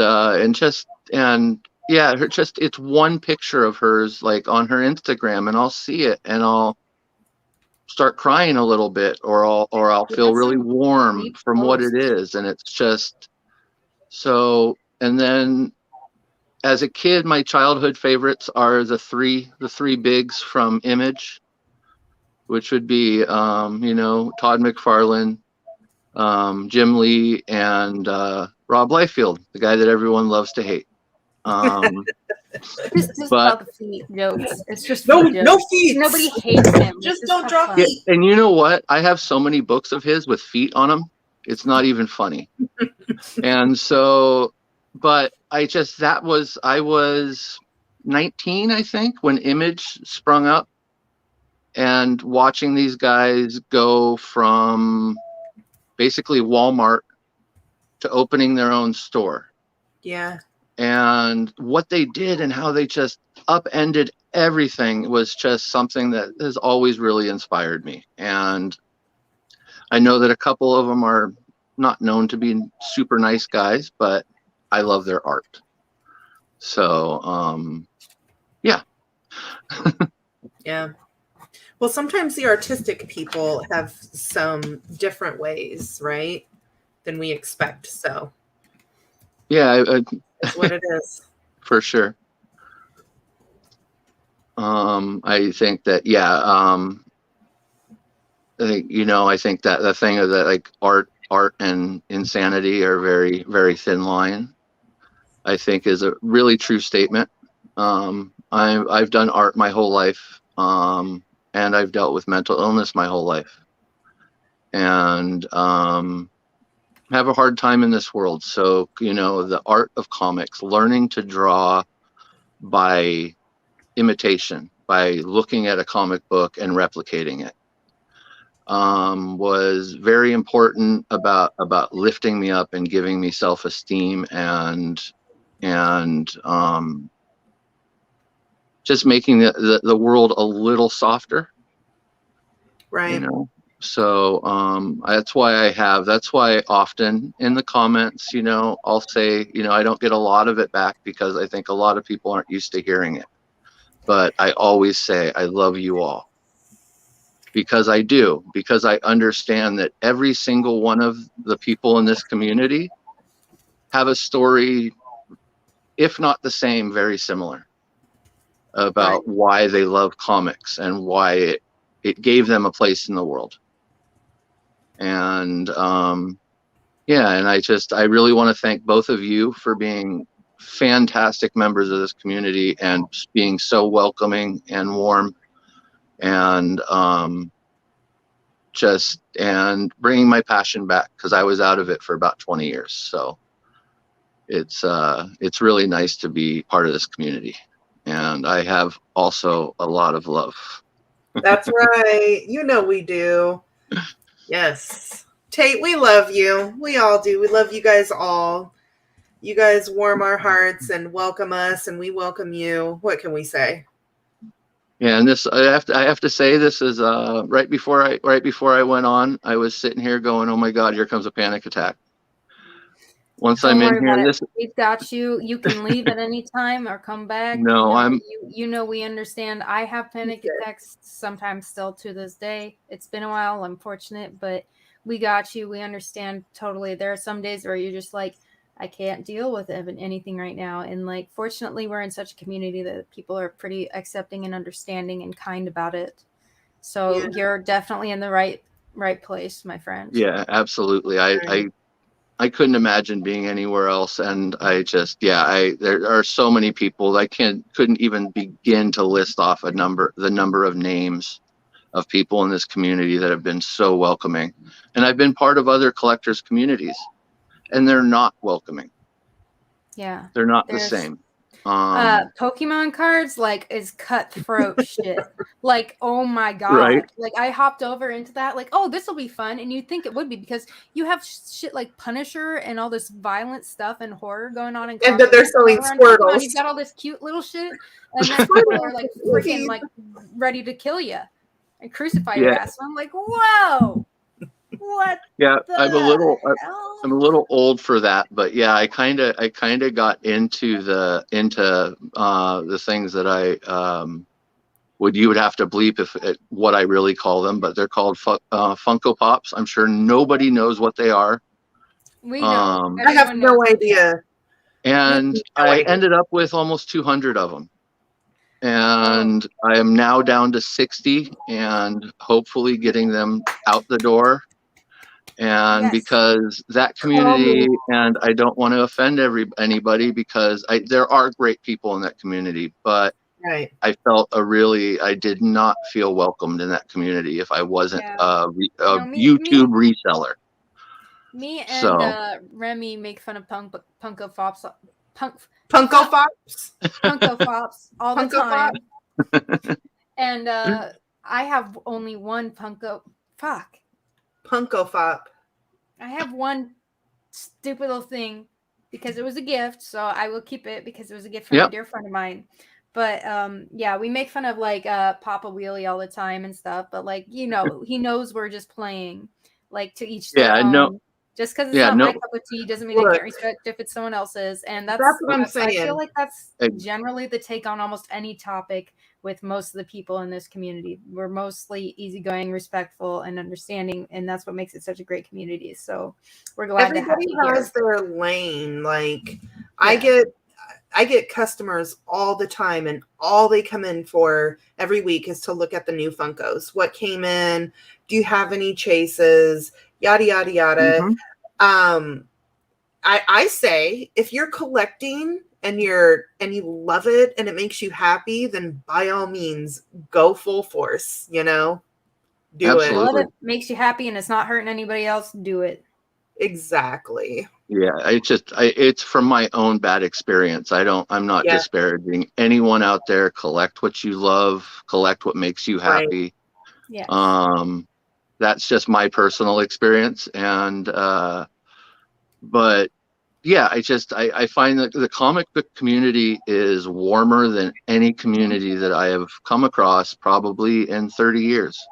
yeah, it's one picture of hers like on her Instagram, and I'll see it and I'll start crying a little bit, or I'll feel really warm from what it is, and it's just so. And then as a kid, my childhood favorites are the three bigs from Image, which would be Todd McFarlane, Jim Lee, and Rob Liefeld, the guy that everyone loves to hate. Just about the feet jokes. It's just no feet. Nobody hates him. Just don't drop feet. And you know what? I have so many books of his with feet on them. It's not even funny. And so, but I was 19, I think, when Image sprung up, and watching these guys go from basically Walmart to opening their own store. Yeah. And what they did and how they just upended everything was just something that has always really inspired me. And I know that a couple of them are not known to be super nice guys, but I love their art. So, yeah. Yeah. Well, sometimes the artistic people have some different ways, right, than we expect. So, yeah, that's what it is. For sure. I think that, I think that the thing of that, like art and insanity are very, very thin line, I think is a really true statement. I've done art my whole life, and I've dealt with mental illness my whole life, and have a hard time in this world. So, the art of comics, learning to draw by imitation by looking at a comic book and replicating it. Was very important about lifting me up and giving me self-esteem and just making the world a little softer. Right. You know, so that's why often in the comments, you know, I'll say, you know, I don't get a lot of it back because I think a lot of people aren't used to hearing it, but I always say I love you all. Because I do, because I understand that every single one of the people in this community have a story, if not the same, very similar, about why they love comics and why it gave them a place in the world. And yeah, and I really want to thank both of you for being fantastic members of this community and being so welcoming and warm, and and bringing my passion back, because I was out of it for about 20 years. So it's really nice to be part of this community, and I have also a lot of love. That's right. You know we do. Yes. Tate, we love you. We all do. We love you guys all. You guys warm our hearts and welcome us, and we welcome you. What can we say? Yeah, and this I have to say, this is right before I went on, I was sitting here going, "Oh my God, here comes a panic attack." Once Don't I'm worry in here, about it. We've got you. You can leave at any time or come back. No, you know we understand. I have panic attacks sometimes still to this day. It's been a while, unfortunate, but we got you. We understand totally. There are some days where you're just like, I can't deal with anything right now. And like, fortunately, we're in such a community that people are pretty accepting and understanding and kind about it. So you're definitely in the right place, my friend. Yeah, absolutely. I couldn't imagine being anywhere else. And I just, there are so many people. I couldn't even begin to list off the number of names of people in this community that have been so welcoming. And I've been part of other collectors communities, and they're not welcoming. Yeah. They're not the same. Pokemon cards is cutthroat shit. Like, oh my God. Right. Like, I hopped over into that, like, oh, this will be fun. And you'd think it would be, because you have shit like Punisher and all this violent stuff and horror going on. And that they're selling Squirtles. You've got all this cute little shit. And then people are like freaking like ready to kill you and crucify your ass. So I'm like, whoa. What? Yeah, I'm a little old for that, but yeah, I kind of got into the things that you would have to bleep what I really call them, but they're called Funko Pops. I'm sure nobody knows what they are. We know. I have no idea. And I ended up with almost 200 of them. And I am now down to 60 and hopefully getting them out the door. And because that community, and I don't want to offend anybody, because there are great people in that community, but I felt I did not feel welcomed in that community if I wasn't a YouTube reseller. Me and Remy make fun of Funko Pops. Funko Pops? Funko Pops all the time. And I have only one Funko. Fuck. Funko Pop. I have one stupid little thing because it was a gift, so I will keep it because it was a gift from a dear friend of mine. But we make fun of like Papa Wheelie all the time and stuff. But like, he knows we're just playing, like, to each their own. No. Just because it's not my cup of tea doesn't mean I can't respect if it's someone else's. And that's what I'm saying. I feel like that's generally the take on almost any topic with most of the people in this community. We're mostly easygoing, respectful, and understanding, and that's what makes it such a great community. So we're glad to have you here. Everybody has their lane. Like, I get customers all the time, and all they come in for every week is to look at the new Funkos. What came in? Do you have any chases? Yada yada yada. Mm-hmm. I say, if you're collecting and you love it and it makes you happy, then by all means go full force. Do Absolutely. it. Love it, makes you happy, and it's not hurting anybody else. Do it. Exactly. Yeah, it's from my own bad experience. I'm not Yeah. disparaging anyone out there. Collect what you love, collect what makes you Right. happy. Yes. That's just my personal experience. And, but yeah, I find that the comic book community is warmer than any community that I have come across probably in 30 years.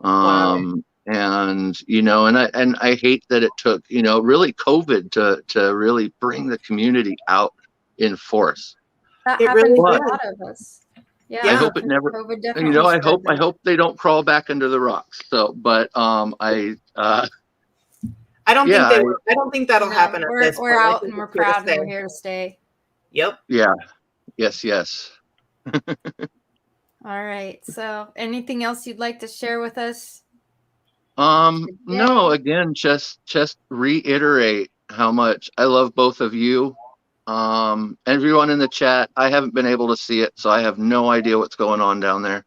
And I hate that it took really COVID to really bring the community out in force. That It happened really to a did. lot of us. Yeah, I hope it never. COVID definitely I spread hope that. they don't crawl back under the rocks. So, but I don't yeah, think that'll No, happen at this we're point. I out think and we're it's here to proud and stay. we're here to stay. Yep. yeah, yes. All right. So, anything else you'd like to share with us? No, again, just reiterate how much I love both of you. Everyone in the chat, I haven't been able to see it, so I have no idea what's going on down there.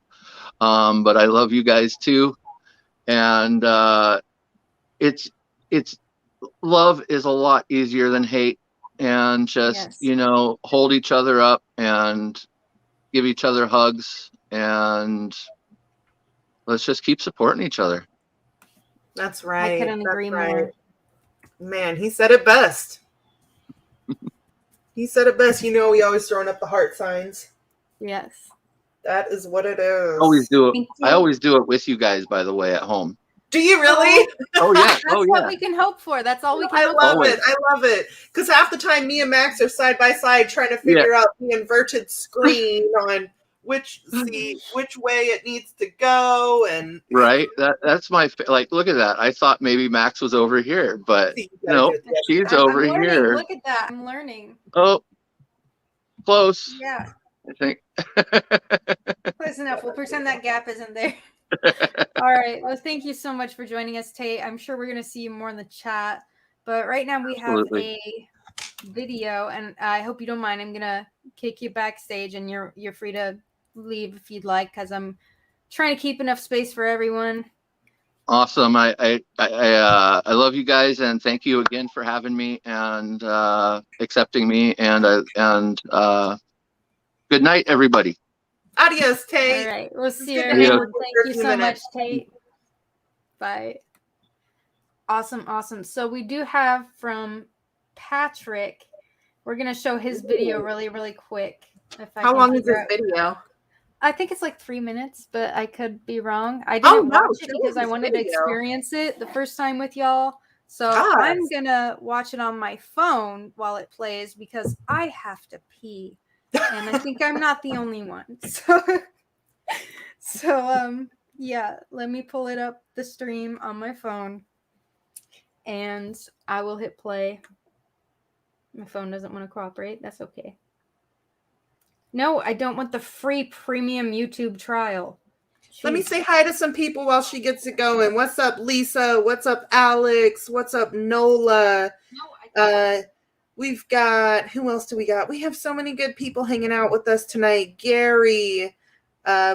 But I love you guys too. And it's love is a lot easier than hate, and just hold each other up and give each other hugs, and let's just keep supporting each other. That's right. I couldn't agree more. Man, he said it best. He said it best. He always throwing up the heart signs. Yes. That is what it is. I always do it with you guys, by the way, at home. Do you really? Oh yeah. That's what we can hope for. That's all we can hope for. I love it. Because half the time me and Max are side by side trying to figure out the inverted screen on which way it needs to go, and right. That's my look at that. I thought maybe Max was over here, but no, she's over here. Look at that. I'm learning. Oh, close. Yeah. I think. Close enough. We'll pretend that gap isn't there. All right. Well, thank you so much for joining us, Tate. I'm sure we're going to see you more in the chat. But right now we have a video, and I hope you don't mind. I'm going to kick you backstage, and you're free to leave if you'd like, because I'm trying to keep enough space for everyone. Awesome. I love you guys, and thank you again for having me and accepting me. And good night, everybody. Adios, Tate. All right. We'll see you. Thank you so much, Tate. Bye. Awesome. So we do have from Patrick. We're going to show his video really, really quick. How long is this video? I think it's like 3 minutes, but I could be wrong. I didn't watch it because I wanted to experience it the first time with y'all. So I'm going to watch it on my phone while it plays because I have to pee. And I think I'm not the only one. So yeah, let me pull it up the stream on my phone and I will hit play. My phone doesn't want to cooperate. That's okay. No, I don't want the free premium YouTube trial. Jeez. Let me say hi to some people while she gets it going. What's up, Lisa? What's up, Alex? What's up, Nola? We've got, who else do we got? We have so many good people hanging out with us tonight. Gary,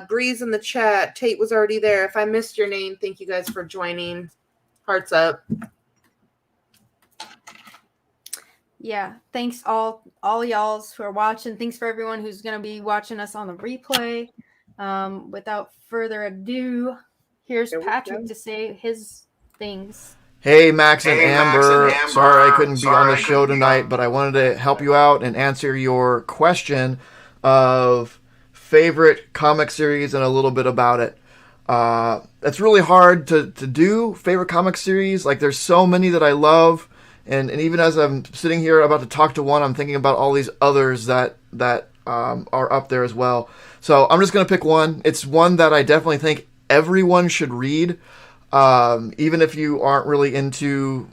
Breeze in the chat. Tate was already there. If I missed your name, thank you guys for joining. Hearts up. Yeah, thanks all y'alls who are watching. Thanks for everyone who's going to be watching us on the replay. Without further ado, here's Patrick to say his things. Hey, Max and Amber. Sorry I couldn't be on the show tonight, but I wanted to help you out and answer your question of favorite comic series and a little bit about it. It's really hard to do favorite comic series. Like, there's so many that I love, and even as I'm sitting here about to talk to one, I'm thinking about all these others that are up there as well. So I'm just going to pick one. It's one that I definitely think everyone should read. Even if you aren't really into,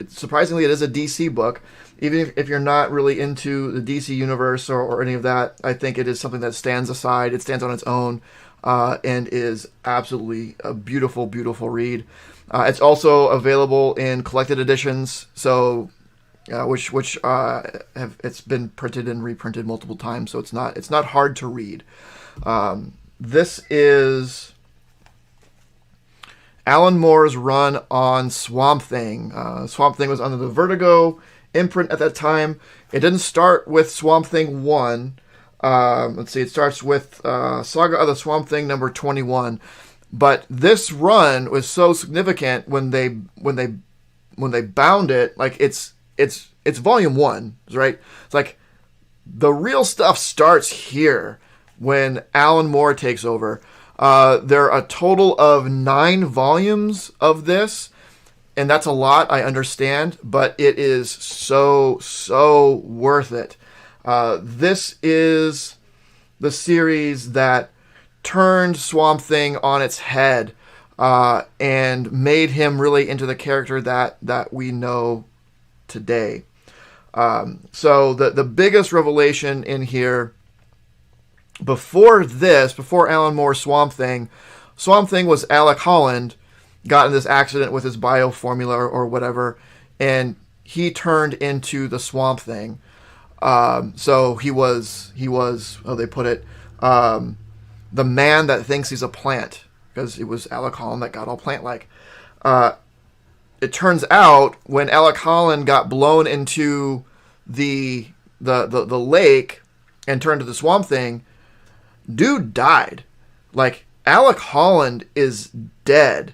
surprisingly, it is a DC book. Even if you're not really into the DC universe or any of that, I think it is something that stands aside. It stands on its own, and is absolutely a beautiful, beautiful read. It's also available in collected editions, so which it's been printed and reprinted multiple times, so it's not hard to read. This is Alan Moore's run on Swamp Thing. Swamp Thing was under the Vertigo imprint at that time. It didn't start with Swamp Thing 1. Let's see, it starts with Saga of the Swamp Thing number 21. But this run was so significant when they bound it. Like it's volume 1, right? It's like the real stuff starts here when Alan Moore takes over. There are a total of 9 volumes of this, and that's a lot, I understand, but it is so worth it. This is the series that turned Swamp Thing on its head and made him really into the character that we know today. So the biggest revelation in here, before Alan Moore's Swamp Thing was Alec Holland got in this accident with his bio formula or whatever, and he turned into the Swamp Thing. So he was how they put it, the man that thinks he's a plant, because it was Alec Holland that got all plant-like. It turns out when Alec Holland got blown into the lake and turned to the Swamp Thing, dude died. Like, Alec Holland is dead.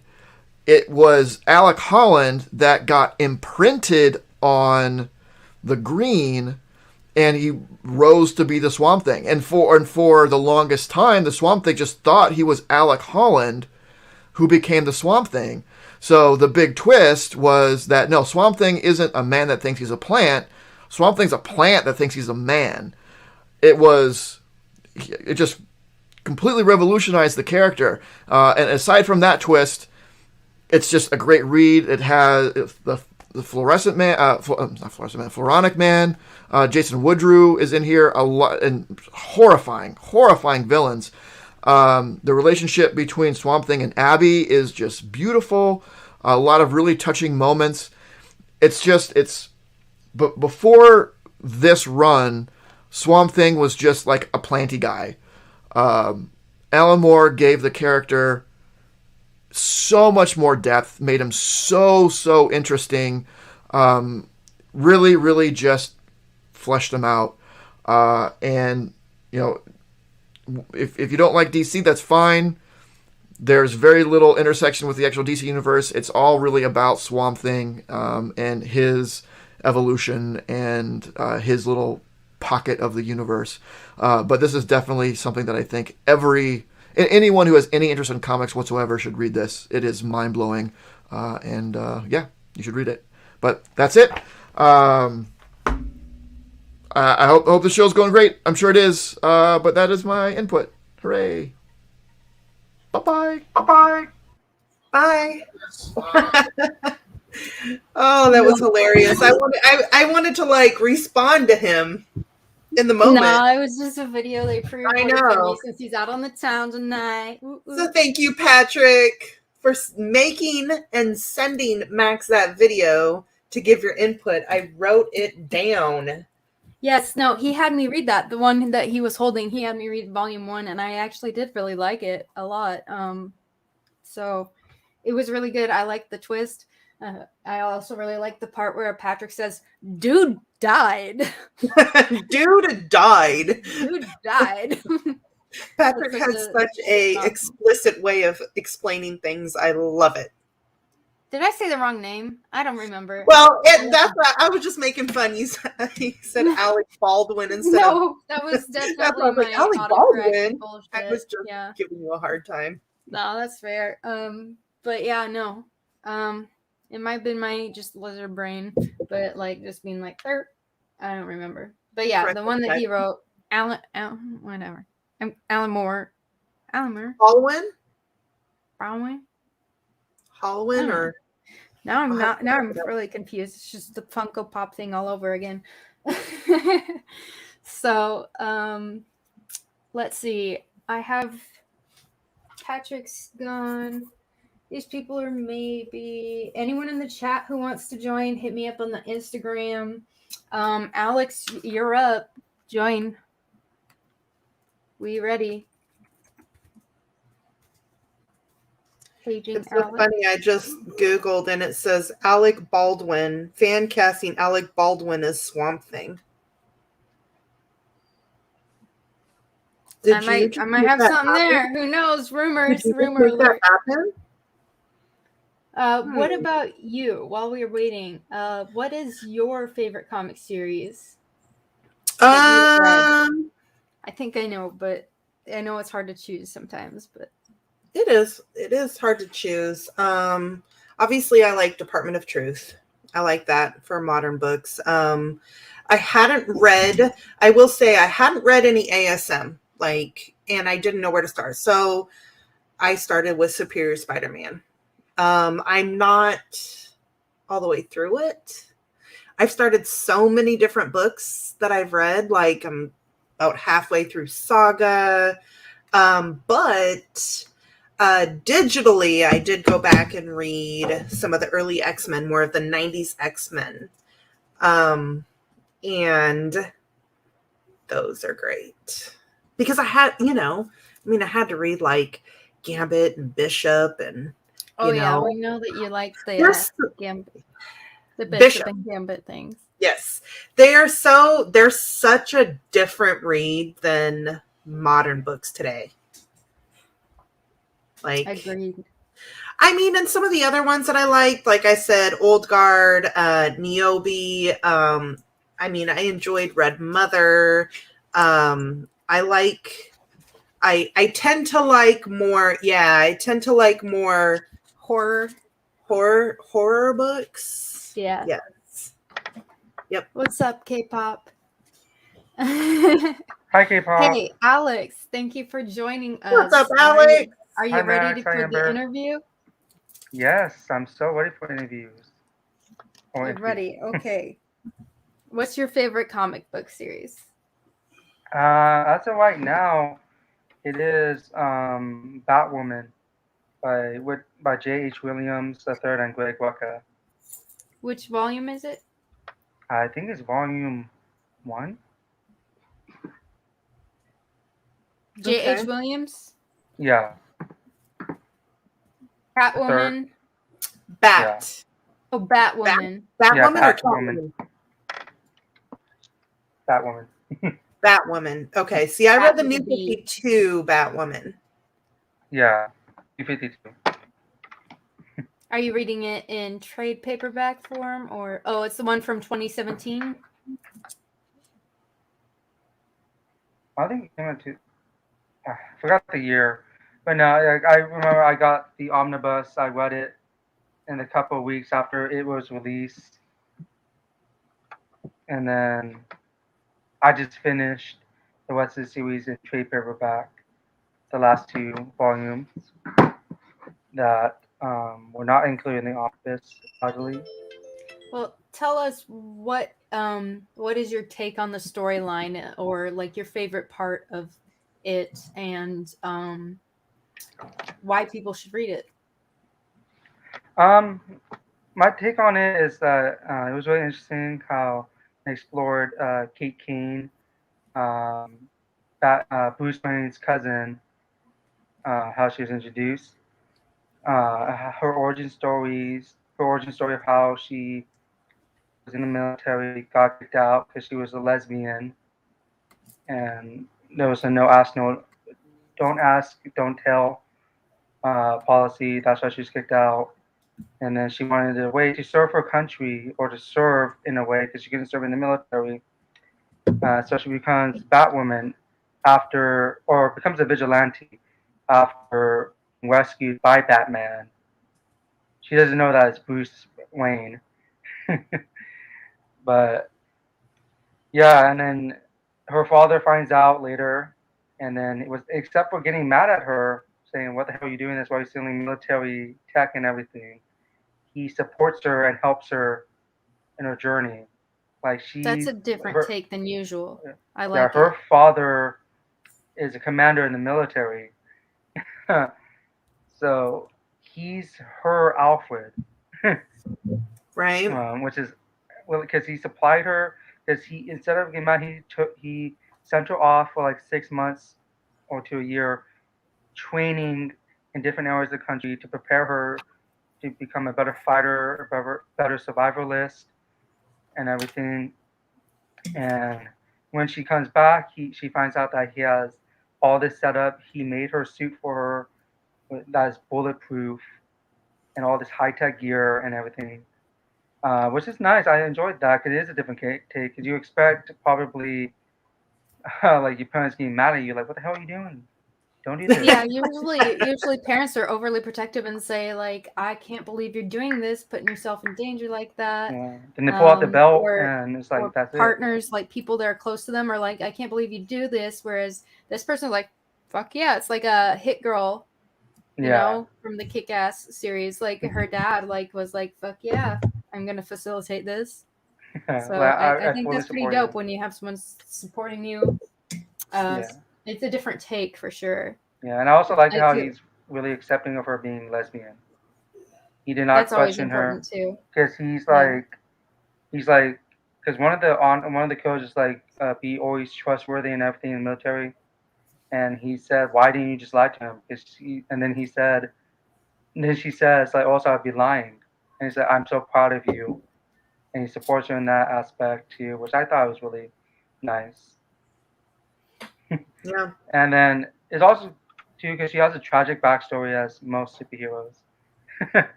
It was Alec Holland that got imprinted on the green, and he rose to be the Swamp Thing. And for the longest time, the Swamp Thing just thought he was Alec Holland, who became the Swamp Thing. So the big twist was that, no, Swamp Thing isn't a man that thinks he's a plant. Swamp Thing's a plant that thinks he's a man. It just completely revolutionized the character. And aside from that twist, it's just a great read. It has the Fluorescent Man, not Fluorescent Man, Floronic Man. Jason Woodrue is in here a lot, and horrifying villains. The relationship between Swamp Thing and Abby is just beautiful. A lot of really touching moments. But before this run, Swamp Thing was just like a planty guy. Alan Moore gave the character so much more depth, made him so interesting. Really just fleshed him out. And, you know, if you don't like DC, that's fine. There's very little intersection with the actual DC universe. It's all really about Swamp Thing and his evolution and his little pocket of the universe. But this is definitely something that I think anyone who has any interest in comics whatsoever should read this. It is mind-blowing. And yeah, you should read it. But that's it. I hope the show's going great. I'm sure it is. But that is my input. Hooray. Bye-bye. Bye. Oh, that was hilarious. I wanted to like respond to him in the moment. No, it was just a video they pre-recorded for me since he's out on the town tonight. Ooh. So thank you, Patrick, for making and sending Max that video to give your input. I wrote it down. Yes, no, he had me read that. The one that he was holding, he had me read volume 1, and I actually did really like it a lot. So it was really good. I liked the twist. I also really liked the part where Patrick says, "Dude died." Dude died. Dude died. Patrick has such a explicit way of explaining things. I love it. Did I say the wrong name? I don't remember. Well, I was just making fun. He said Alec Baldwin instead of... No, that was definitely my Alec Baldwin. bullshit. I was just giving you a hard time. No, that's fair. But yeah, no. It might have been my just lizard brain, but like just being like, I don't remember. But yeah, the one that he wrote, Alan Moore. Halloween? Halloween or... Now I'm really confused. It's just the Funko Pop thing all over again. So, let's see. I have Patrick's gone. These people are maybe anyone in the chat who wants to join, hit me up on the Instagram. Alex, you're up. Join. We ready. Paging It's so Alex. funny. I just Googled and it says Alec Baldwin, fan casting Alec Baldwin as Swamp Thing. I might have something there. Who knows? Rumors. Rumor alert. What about you? While we are waiting, what is your favorite comic series? I think I know, but I know it's hard to choose sometimes. But it is hard to choose. Obviously, I like Department of Truth. I like that for modern books. I will say I hadn't read any ASM, and I didn't know where to start. So I started with Superior Spider-Man. I'm not all the way through it. I've started so many different books that I've read, I'm about halfway through Saga. But digitally, I did go back and read some of the early X-Men, more of the 90s X-Men. And those are great. Because I had, I had to read Gambit and Bishop and we know that you like the Gambit, the Bishop and Gambit things. Yes, they're such a different read than modern books today. Agreed. And some of the other ones that I liked, like I said, Old Guard, Niobe. I enjoyed Red Mother. I tend to like more. Yeah, I tend to like more horror books. Yeah. Yes. Yep. What's up, K-pop? Hi, K-pop. Hey, Alex. Thank you for joining us. What's up, Alex? Are you ready for the interview? Yes, I'm so ready for interviews. I'm ready. Okay. What's your favorite comic book series? As of right now, it is Batwoman by J.H. Williams III and Greg Rucka. Which volume is it? I think it's volume 1. J.H. Williams? Yeah. Catwoman? Bat. Yeah. Oh, Batwoman. Batwoman or Catwoman? Batwoman. Batwoman. Okay. See, I read the New 52 Batwoman. Yeah. New 52. Are you reading it in trade paperback form or it's the one from 2017? I think I forgot the year. But no, I remember I got the Omnibus. I read it in a couple of weeks after it was released. And then I just finished the rest of the series in trade paperback, the last 2 volumes that were not included in the Omnibus, oddly. Well, tell us what is your take on the storyline or your favorite part of it and why people should read it. My take on it is that it was really interesting how they explored Kate Kane, Bruce Wayne's cousin, how she was introduced, her origin story of how she was in the military, got kicked out because she was a lesbian, and there was a don't ask, don't tell policy. That's why she was kicked out. And then she wanted a way to serve her country, or to serve in a way, because she couldn't serve in the military. So she becomes Batwoman becomes a vigilante after being rescued by Batman. She doesn't know that it's Bruce Wayne. But yeah, and then her father finds out later, and then except for getting mad at her, saying, "What the hell are you doing this? Why are you stealing military tech and everything?" He supports her and helps her in her journey. That's a different take than usual. I like her father is a commander in the military. So he's her Alfred. Right. Which is because he supplied her, because he, instead of getting mad, he sent her off for 6 months or to a year training in different areas of the country to prepare her to become a better fighter, a better survivalist, and everything. And when she comes back, she finds out that he has all this set up. He made her suit for her that is bulletproof and all this high-tech gear and everything, which is nice. I enjoyed that because it is a different take. Because you expect probably like your parents getting mad at you, like, what the hell are you doing? Don't do this. Yeah, usually parents are overly protective and say like, I can't believe you're doing this, putting yourself in danger like that. Yeah. Then they pull out the belt or and it's like, that's partners, like people that are close to them are like, I can't believe you do this. Whereas this person's like, fuck yeah. It's like a hit girl, you know, from the Kick-Ass series. Like her dad was like, fuck yeah, I'm going to facilitate this. So I think that's pretty dope when you have someone supporting you. It's a different take for sure. Yeah, and I also like how he's really accepting of her being lesbian. He did not question her because he's like, because one of the coaches is like, be always trustworthy and everything in the military, and he said, why didn't you just lie to him? And then she says like, also I'd be lying, and he said, I'm so proud of you, and he supports her in that aspect too, which I thought was really nice. Yeah. And then it's also too because she has a tragic backstory as most superheroes.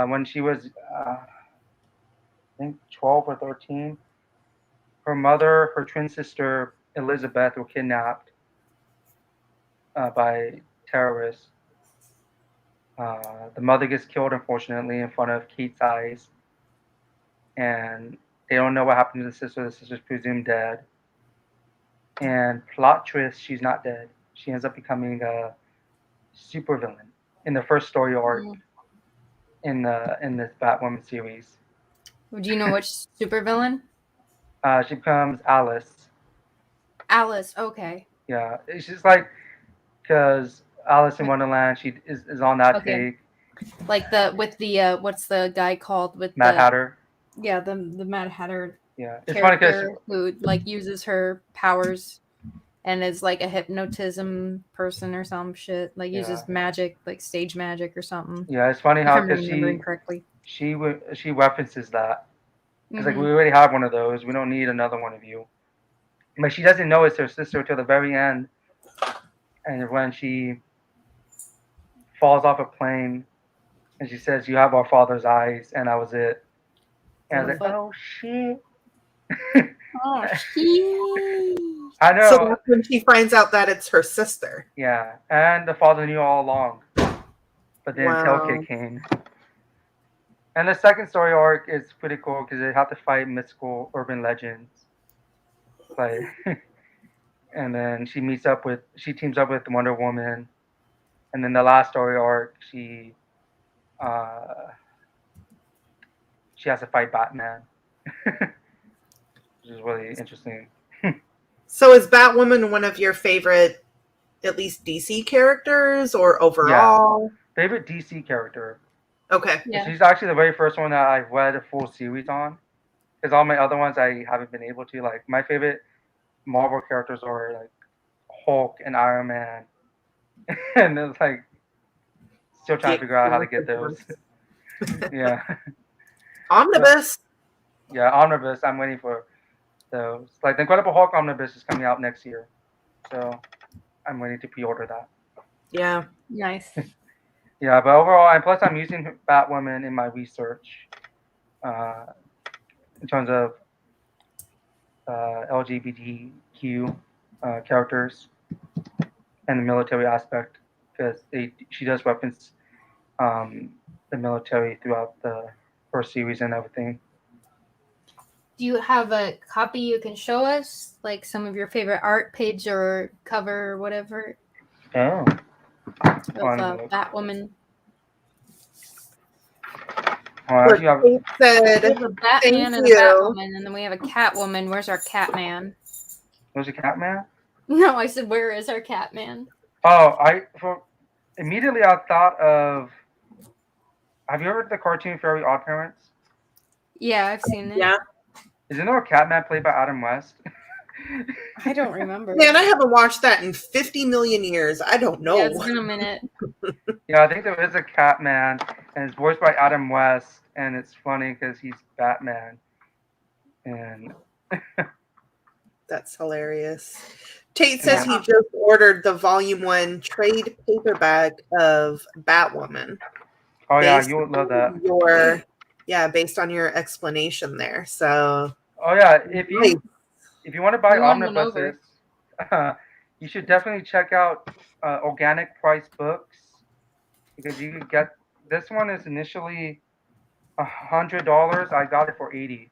When she was, I think 12 or 13, her mother, her twin sister Elizabeth were kidnapped by terrorists. The mother gets killed, unfortunately, in front of Kate's eyes, and they don't know what happened to the sister. The sister's presumed dead. And plot twist, she's not dead. She ends up becoming a supervillain in the first story arc in this Batwoman series. Do you know which supervillain? She becomes Alice. Alice, okay. Yeah, it's just like because Alice in Wonderland, she is on that take. Like what's the guy called with Mad Hatter? Yeah, the Mad Hatter. Yeah, it's funny because who like uses her powers and is like a hypnotism person or some shit. Like uses magic, like stage magic or something. Yeah, it's funny how because she references that. It's like we already have one of those. We don't need another one of you. But she doesn't know it's her sister till the very end. And when she falls off a plane and she says, "You have our father's eyes," and that was it. And I was like, "Oh shit." Oh shit. I know. So that's when she finds out that it's her sister. Yeah, and the father knew all along, but then until Kit came. And the second story arc is pretty cool because they have to fight mystical urban legends. Like, and then she teams up with Wonder Woman, and then the last story arc she has to fight Batman, which is really interesting. So is Batwoman one of your favorite, at least DC characters, or overall? Yeah. Favorite DC character. Okay. Yeah. She's actually the very first one that I've read a full series on. Because all my other ones I haven't been able to. Like my favorite Marvel characters are like Hulk and Iron Man. And it's like still trying to figure out how to get those. Yeah. Omnibus. Yeah, Omnibus. I'm waiting for those. Like the Incredible Hulk Omnibus is coming out next year. So I'm waiting to pre-order that. Yeah. Nice. Yeah, but overall, and plus I'm using Batwoman in my research in terms of LGBTQ characters and the military aspect because she does reference the military throughout the first series and everything. Do you have a copy you can show us? Like some of your favorite art page or cover or whatever? Oh. Of Batwoman. Oh, we have a Batman and a Batwoman, and then we have a Catwoman. Where's our Catman? Where's the Catman? No, I said, where is our Catman? Oh, immediately I thought of. Have you ever heard the cartoon Very Odd Parents? Yeah, I've seen it. Yeah. Isn't there a Catman played by Adam West? I don't remember. Man, I haven't watched that in 50 million years. I don't know. Yeah, it's been a minute. Yeah, I think there is a Catman, and it's voiced by Adam West, and it's funny because he's Batman. And That's hilarious. Tate says Yeah. he just ordered the volume 1 trade paperback of Batwoman. oh yeah, Based you would love that. based on your explanation there. So Oh yeah, if nice. you want to buy We won one omnibuses, you should definitely check out Organic Price Books because you can get this one is initially $100. I got it for $80.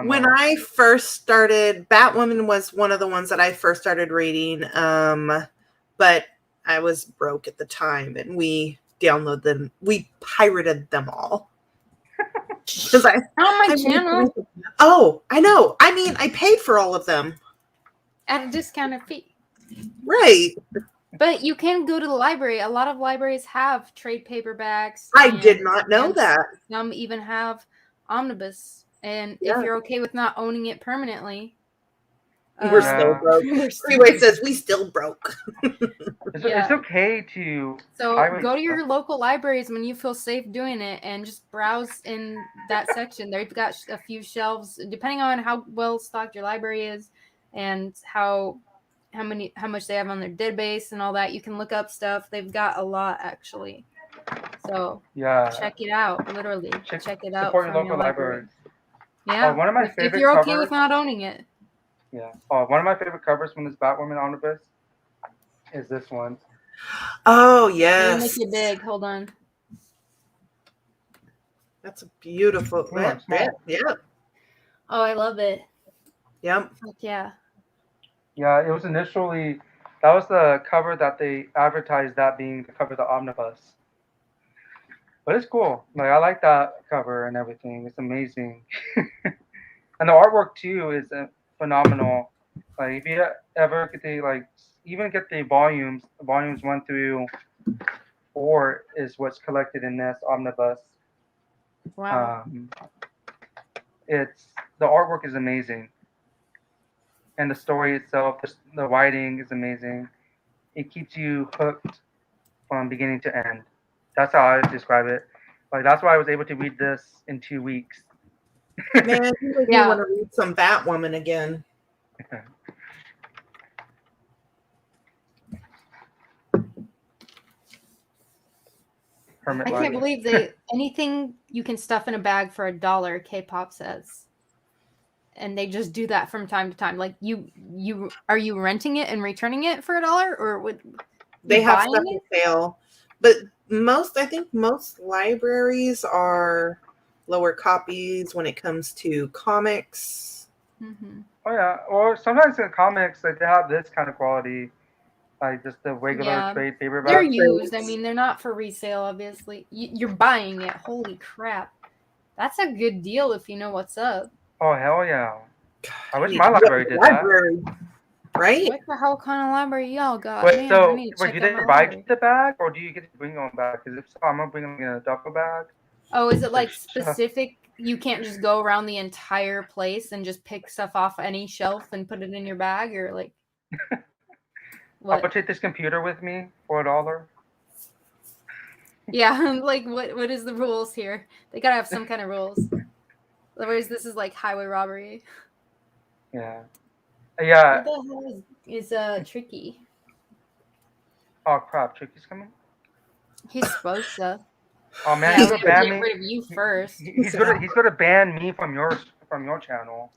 When I first started, Batwoman was one of the ones that I first started reading. But I was broke at the time, and we downloaded them. We pirated them all. Because On my channel Oh, I know. I mean, I paid for all of them. at a discounted fee. Right. But you can go to the library. A lot of libraries have trade paperbacks. I did not know and that. Some even have omnibus. And Yeah. if you're okay with not owning it permanently, We're still broke. Freeway says we still broke. It's okay to. So pirate go to your stuff. local libraries when you feel safe doing it, and just browse in that section. They've got a few shelves, depending on how well stocked your library is, and how much they have on their database and all that. You can look up stuff. They've got a lot actually. So Yeah. check it out. Literally, check it out. Support your from local library. Yeah. One of my if favorite you're okay covers- with not owning it. Yeah. One of my favorite covers from this Batwoman Omnibus is this one. Oh, Let me yes. make it big. Hold on. That's a beautiful. Yeah, it's small. Yeah. Oh, I love it. Yep. Heck yeah. Yeah, it was initially that was the cover that they advertised that being the cover of the omnibus. But it's cool. Like I like that cover and everything. It's amazing. And the artwork too is phenomenal. Like if you ever get the even get the volumes 1 through 4 is what's collected in this omnibus. Wow. It's the artwork is amazing. And the story itself, the writing is amazing. It keeps you hooked from beginning to end. That's how I describe it. Like that's why I was able to read this in 2 weeks. Man, you make me want to read some Batwoman again. Hermit I life. can't believe anything you can stuff in a bag for $1, K-pop says. And they just do that from time to time. Like are you renting it and returning it for $1, or would They have stuff on sale, but I think most libraries are lower copies when it comes to comics. Mm-hmm. Oh yeah, or sometimes in comics like they have this kind of quality, like just the regular trade paperback. They're used. I mean, they're not for resale, obviously. You're buying it. Holy crap, that's a good deal if you know what's up. Oh hell yeah! I wish my library did that. Right? What the hell kind of library y'all got? Wait, Man, do they provide the bag, or do you get to bring your own bag? Because if so, I'm gonna bring them in a duffel bag. Oh, is it like specific? You can't just go around the entire place and just pick stuff off any shelf and put it in your bag, or like what? I'll take this computer with me for $1. Yeah, like what is the rules here? They gotta have some kind of rules. Otherwise, this is like highway robbery. Yeah. What the hell is Tricky? Oh crap! Tricky's coming. He's supposed to. Oh man, he's gonna ban me. Get rid of you first. He's gonna ban me from your channel.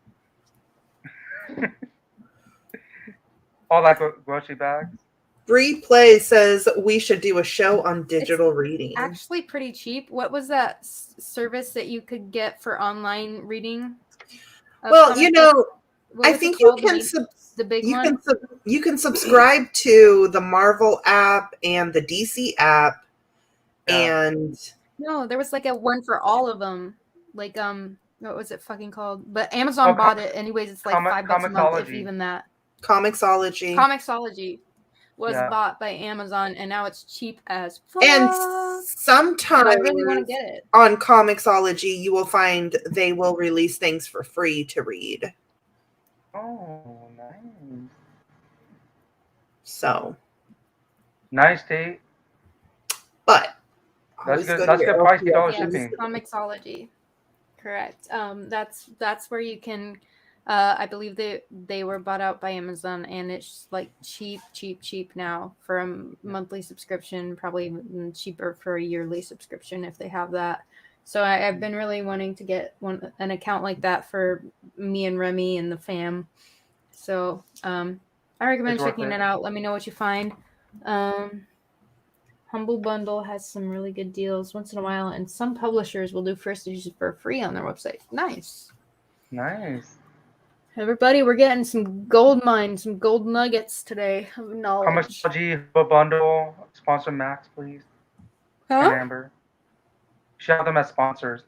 All that grocery bags. Bree Play says we should do a show on digital reading. Actually, pretty cheap. What was that service that you could get for online reading? Well, I think you can the big one. You can subscribe to the Marvel app and the DC app, and no, there was like a one for all of them. Like what was it fucking called? But Amazon bought it anyways. It's like $5 a month, if even that. Comixology was bought by Amazon, and now it's cheap as fuck. And sometimes I really want to get it. On Comixology, you will find they will release things for free to read. Oh, nice. So, Nice date. but That's always good. go That's to your good price. LCS. $8 Yes, shipping. Comixology. Correct. That's where you can. I believe they were bought out by Amazon, and it's like cheap now for a monthly subscription. Probably even cheaper for a yearly subscription if they have that. So I've been really wanting to get an account like that for me and Remy and the fam. So I recommend It's worth checking it. it out. Let me know what you find. Humble Bundle has some really good deals once in a while, and some publishers will do first issues for free on their website. Nice. Nice. Everybody, we're getting some gold mine, some gold nuggets today of knowledge. Comixology Humble Bundle sponsor Max, please. And Huh? Amber. Shout them as sponsors.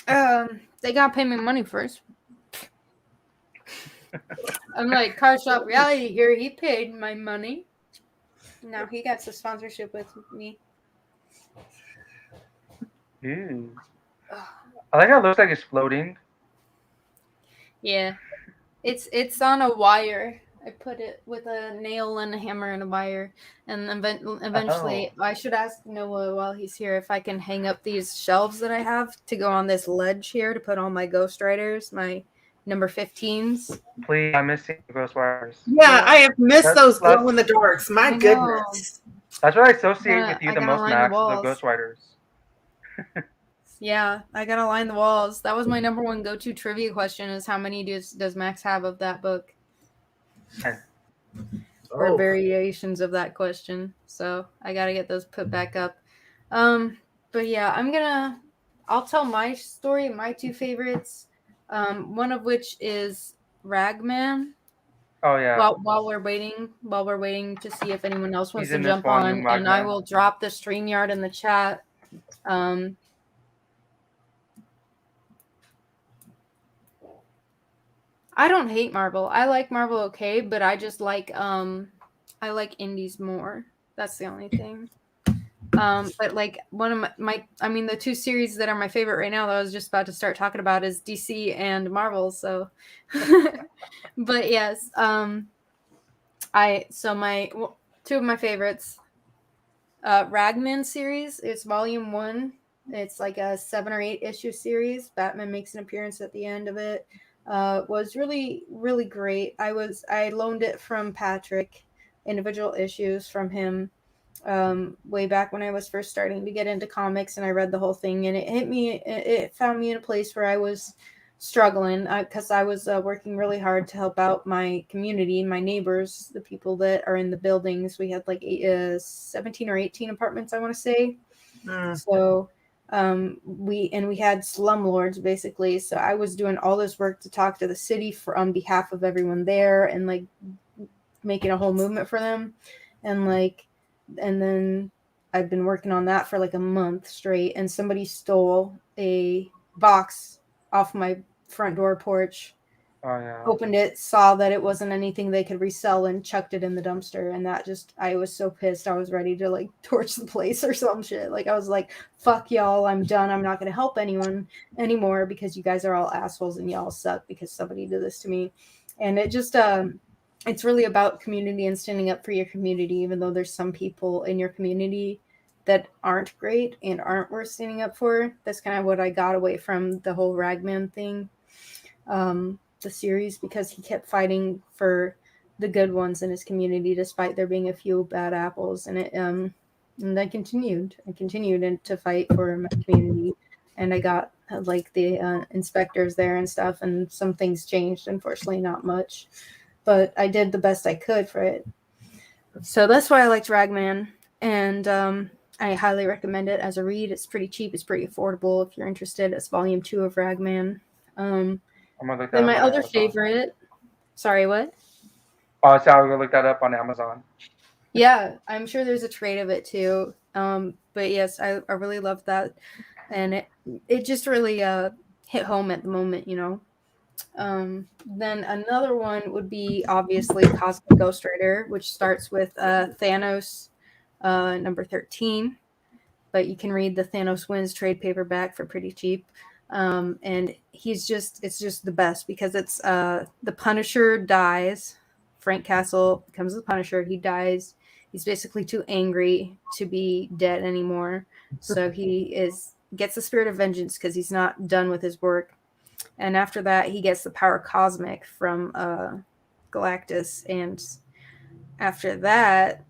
They gotta pay me money first. I'm like, Car Shop Reality here. He paid my money. Now he got the sponsorship with me. Ooh. I like how it looks like it's floating. Yeah, it's on a wire. I put it with a nail and a hammer and a wire, and eventually I should ask Noah while he's here if I can hang up these shelves that I have to go on this ledge here to put all my Ghostwriters, my number 15s. Please, I'm missing the Ghostwriters. Yeah, I have missed those That's- glow in the darks. My I know. goodness. That's what I associate with you I the gotta most, line the Max, the walls. Ghostwriters. Yeah, I gotta line the walls. That was my number one go-to trivia question: is how many does Max have of that book? 10. Or variations of that question. So I gotta get those put back up. But yeah, I'll tell my story, my two favorites. One of which is Ragman. Oh yeah. While we're waiting to see if anyone else wants He's to in this jump on, volume, and I Ragman. will drop the StreamYard in the chat. I don't hate Marvel. I like Marvel okay, but I just like I like indies more. That's the only thing. But like one of my I mean the two series that are my favorite right now that I was just about to start talking about is DC and Marvel, so but yes, two of my favorites, Ragman series, it's volume 1. It's like a 7 or 8 issue series. Batman makes an appearance at the end of it. Was really, really great. I loaned it from Patrick, individual issues from him, way back when I was first starting to get into comics, and I read the whole thing, and it found me in a place where I was struggling because I was working really hard to help out my community, my neighbors, the people that are in the buildings. We had like 17 or 18 apartments, I want to say. So we had slumlords basically. So I was doing all this work to talk to the city on behalf of everyone there, and like making a whole movement for them, and then I've been working on that for like a month straight, and somebody stole a box off my front door porch. Oh yeah. Opened it, saw that it wasn't anything they could resell, and chucked it in the dumpster. And that I was so pissed. I was ready to like torch the place or some shit. Like I was like, fuck y'all, I'm done. I'm not going to help anyone anymore because you guys are all assholes and y'all suck because somebody did this to me. And it just, it's really about community and standing up for your community, even though there's some people in your community that aren't great and aren't worth standing up for. That's kind of what I got away from the whole Ragman thing. The series, because he kept fighting for the good ones in his community despite there being a few bad apples, and I continued to fight for my community, and I got like the inspectors there and stuff, and some things changed, unfortunately not much, but I did the best I could for it. So that's why I liked Ragman, and I highly recommend it as a read. It's pretty cheap, it's pretty affordable if you're interested. It's volume 2 of Ragman. Then my other favorite. Sorry, what? Oh, so I'll go look that up on Amazon. Yeah, I'm sure there's a trade of it too. But yes, I really love that, and it just really hit home at the moment, you know. Then another one would be obviously Cosmic Ghostwriter, which starts with Thanos, number 13. But you can read the Thanos Wins trade paperback for pretty cheap. And it's just the best because it's the Punisher dies. Frank Castle becomes the Punisher. He dies. He's basically too angry to be dead anymore. So he gets the spirit of vengeance because he's not done with his work. And after that, he gets the power cosmic from Galactus. And after that,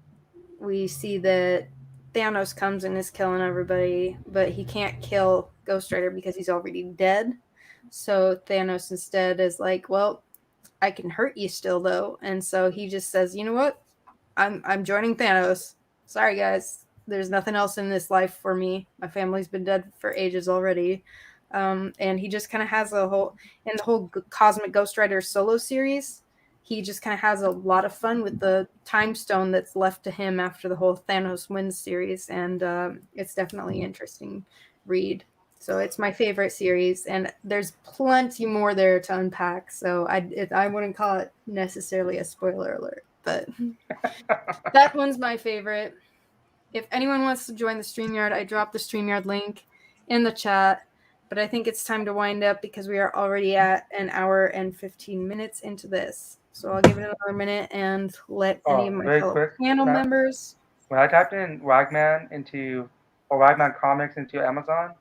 we see that Thanos comes and is killing everybody, but he can't kill Ghostwriter because he's already dead. So Thanos instead is like, well, I can hurt you still though. And so he just says, you know what? I'm joining Thanos. Sorry guys. There's nothing else in this life for me. My family's been dead for ages already. And he just kind of has the whole Cosmic Ghostwriter solo series. He just kind of has a lot of fun with the time stone that's left to him after the whole Thanos wins series. And it's definitely an interesting read. So it's my favorite series, and there's plenty more there to unpack. So I wouldn't call it necessarily a spoiler alert, but that one's my favorite. If anyone wants to join the StreamYard, I dropped the StreamYard link in the chat, but I think it's time to wind up because we are already at an hour and 15 minutes into this. So I'll give it another minute and let any of my fellow panel members. When I typed in Ragman Ragman comics into Amazon,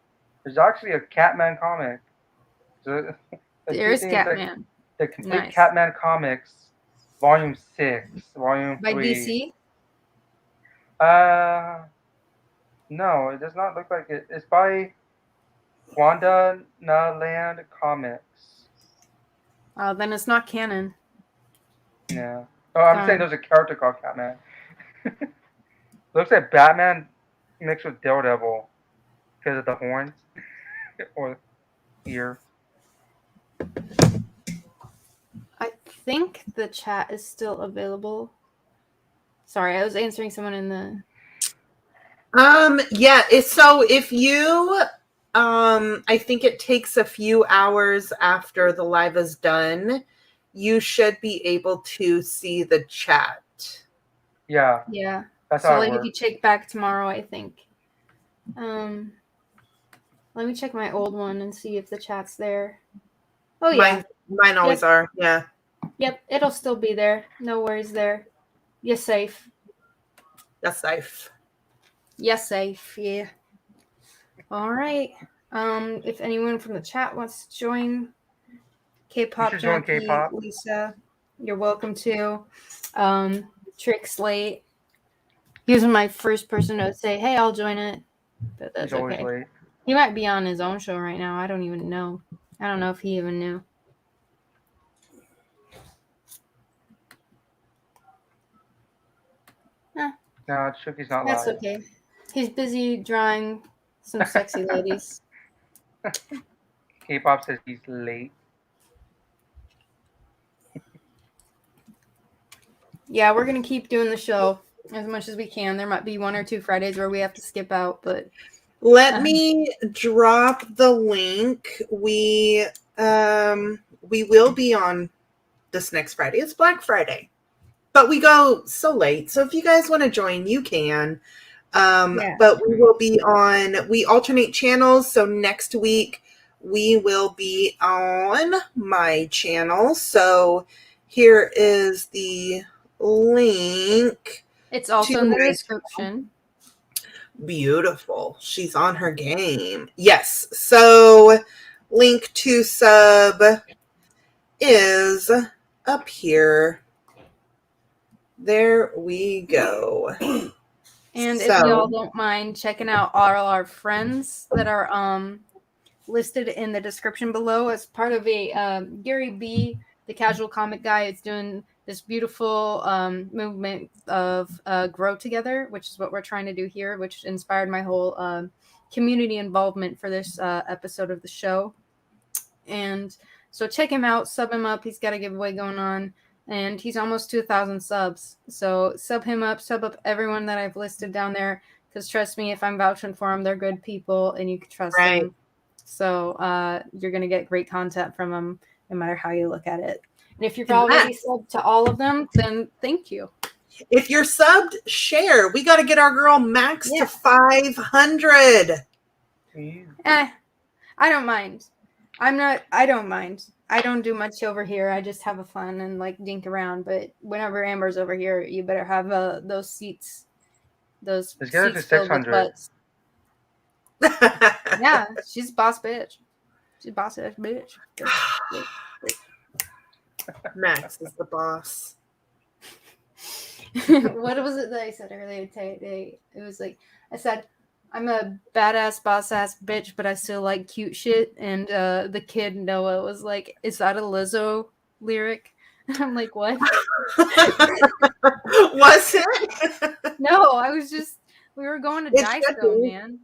there's actually a Catman comic. So, there's Catman. The complete Catman comics, Volume 6, Volume 3. By DC? No, it does not look like it. It's by Wanda Land Comics. Then it's not canon. Yeah. Oh, I'm saying there's a character called Catman. Looks like Batman mixed with Daredevil because of the horns or ear. I think the chat is still available. Sorry, I was answering someone in the. Yeah. So if you, I think it takes a few hours after the live is done, you should be able to see the chat. Yeah. Yeah. That's so how it like works. if you check back tomorrow, I think. Let me check my old one and see if the chat's there. Oh yeah. Mine always are. Yeah. Yep, it'll still be there. No worries there. You're safe. That's safe. You're safe. Yeah. All right. If anyone from the chat wants to join, K-pop Junkie, K-pop. Lisa, you're welcome to. Trick Slate. He was my first person to say, "Hey, I'll join it," but that's okay. Late. He might be on his own show right now. I don't even know. I don't know if he even knew. No, Chucky's not live. That's okay. He's busy drawing some sexy ladies. K-pop says he's late. Yeah, we're gonna keep doing the show as much as we can. There might be 1 or 2 Fridays where we have to skip out, but let me drop the link. We will be on this next Friday. It's Black Friday, but we go so late. So if you guys want to join, you can. But we will be on. We alternate channels. So next week we will be on my channel. So here is the link. It's also in the description. Beautiful. She's on her game. Yes. So link to sub is up here. There we go. And if y'all don't mind checking out all our friends that are listed in the description below as part of a Gary B, the casual comic guy, is doing this beautiful movement of grow together, which is what we're trying to do here, which inspired my whole community involvement for this episode of the show. And so check him out, sub him up. He's got a giveaway going on, and he's almost 2,000 subs. So sub him up, sub up everyone that I've listed down there, because trust me, if I'm vouching for them, they're good people and you can trust them. So you're going to get great content from them no matter how you look at it. And if you've already subbed to all of them, then thank you. If you're subbed, share. We got to get our girl Max to 500. I don't mind. I don't mind. I don't do much over here. I just have a fun and like dink around. But whenever Amber's over here, you better have those seats. Those Let's get her to seats filled with 600. butts. Yeah, she's a boss bitch. She's a boss ass bitch. Max is the boss. What was it that I said earlier today? It was like, I said, I'm a badass boss ass bitch, but I still like cute shit. And the kid Noah was like, "Is that a Lizzo lyric?" I'm like, "What?" Was it? No, I was just, we were going to It Dice should Go, be. man.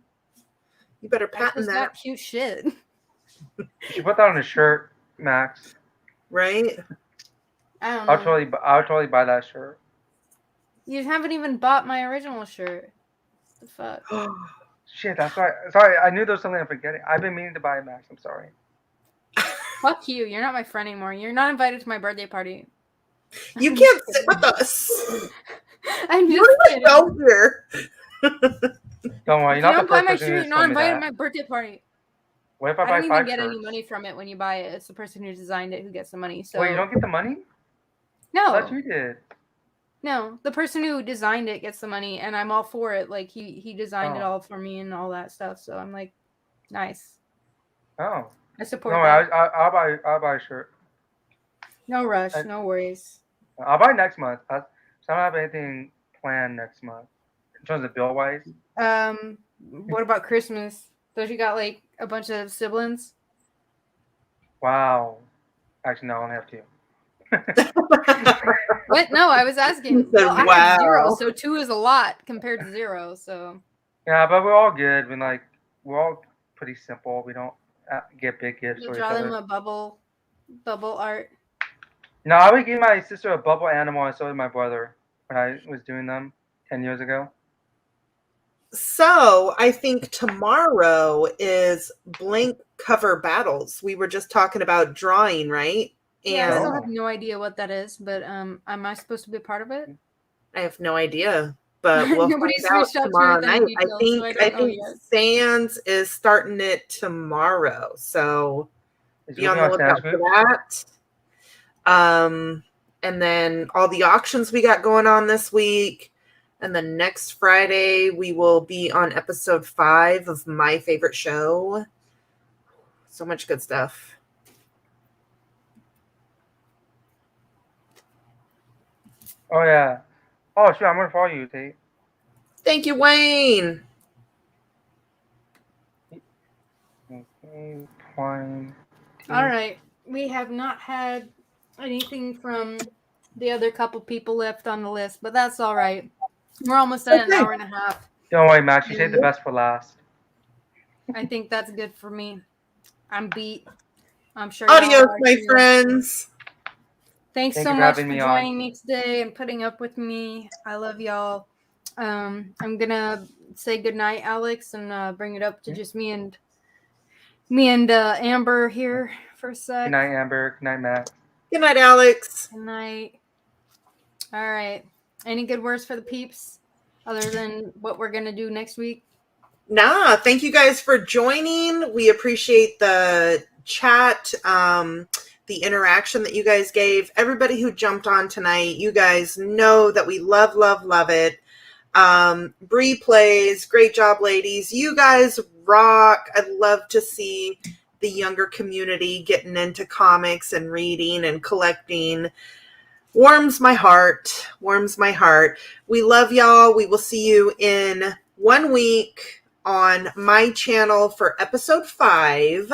You better That was patent not that, cute shit. You should put that on a shirt, Max. right? I don't know. I'll totally buy that shirt. You haven't even bought my original shirt. The fuck? Shit, that's right. Sorry, I knew there was something I'm forgetting. I've been meaning to buy it, Max. I'm sorry. Fuck you. You're not my friend anymore. You're not invited to my birthday party. You can't sit with us. I'm just What kidding. do we go here? Don't worry, If you're you not don't the buy first my person shirt, who's you're not told me invited to that. my birthday party. What if I I buy don't even 5 get any shirts? money from it when you buy it. It's the person who designed it who gets the money. So Wait, you don't get the money? I thought no, you did. no, the person who designed it gets the money, and I'm all for it. Like he designed it Oh. all for me and all that stuff. So I'm like, nice. Oh. I support No, that. I'll buy a shirt. No rush, I- no worries. I'll buy next month. So I don't have anything planned next month in terms of bill wise. What about Christmas? Don't you got like a bunch of siblings? Wow. Actually, no, I only have 2. What? No, I was asking. You said, Well, I have 0, wow. so 2 is a lot compared to 0. So Yeah, but we're all good. We're all pretty simple. We don't get big gifts you for each draw them other. a bubble art. No, I would give my sister a bubble animal, and so did my brother when I was doing them 10 years ago. So I think tomorrow is blank cover battles. We were just talking about drawing, right? Yeah, I And still have no idea what that is, but am I supposed to be a part of it? I have no idea, but we'll find Nobody's out reached out to me tomorrow with any night. details, so I I don't know think yet. Sands is starting it tomorrow, so Is be on Ruby the Sam's lookout for group? that. And then all the auctions we got going on this week. And then next Friday, we will be on episode 5 of My Favorite Show. So much good stuff. Oh, yeah. Oh, sure. I'm going to follow you, Tate. Thank you, Wayne. Okay, fine. All right. We have not had anything from the other couple people left on the list, but that's all right. We're almost at an Okay. hour and a half. Don't worry, Max. You saved the best for last. I think that's good for me. I'm beat. I'm sure. Adios, y'all are my too. friends. Thanks Thank so you for much for having me on. joining me today and putting up with me. I love y'all. I'm gonna say goodnight, Alex, and bring it up to just me and Amber here for a sec. Good night, Amber. Good night, Matt. Good night, Alex. Good night. All right. Any good words for the peeps other than what we're gonna do next week? Nah, thank you guys for joining. We appreciate the chat, the interaction that you guys gave. Everybody who jumped on tonight, you guys know that we love, love, love it. Bree plays. Great job, ladies. You guys rock. I'd love to see the younger community getting into comics and reading and collecting. Warms my heart. Warms my heart. We love y'all. We will see you in 1 week on my channel for episode 5.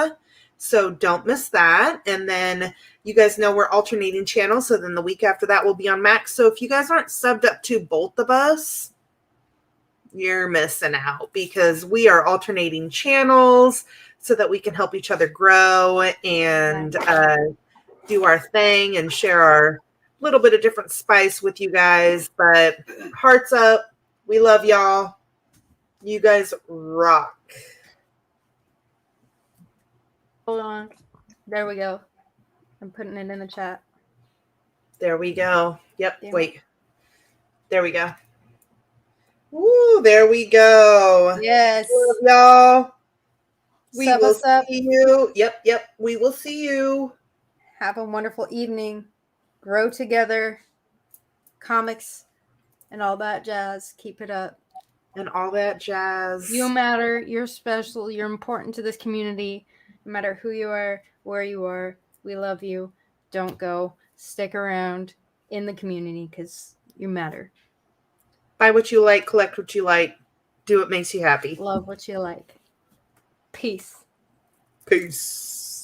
So don't miss that. And then you guys know we're alternating channels. So then the week after that will be on Max. So if you guys aren't subbed up to both of us, you're missing out because we are alternating channels so that we can help each other grow and do our thing and share our little bit of different spice with you guys. But hearts up. We love y'all. You guys rock. Hold on. There we go. I'm putting it in the chat. There we go. Yep. Damn Wait. There we go. Woo, there we go. Yes. Love y'all. We Sub will us up. see you. Yep. We will see you. Have a wonderful evening. Grow together. Comics and all that jazz. Keep it up. And all that jazz. You matter. You're special. You're important to this community. No matter who you are, where you are, we love you. Don't go. Stick around in the community because you matter. Buy what you like. Collect what you like. Do what makes you happy. Love what you like. Peace. Peace.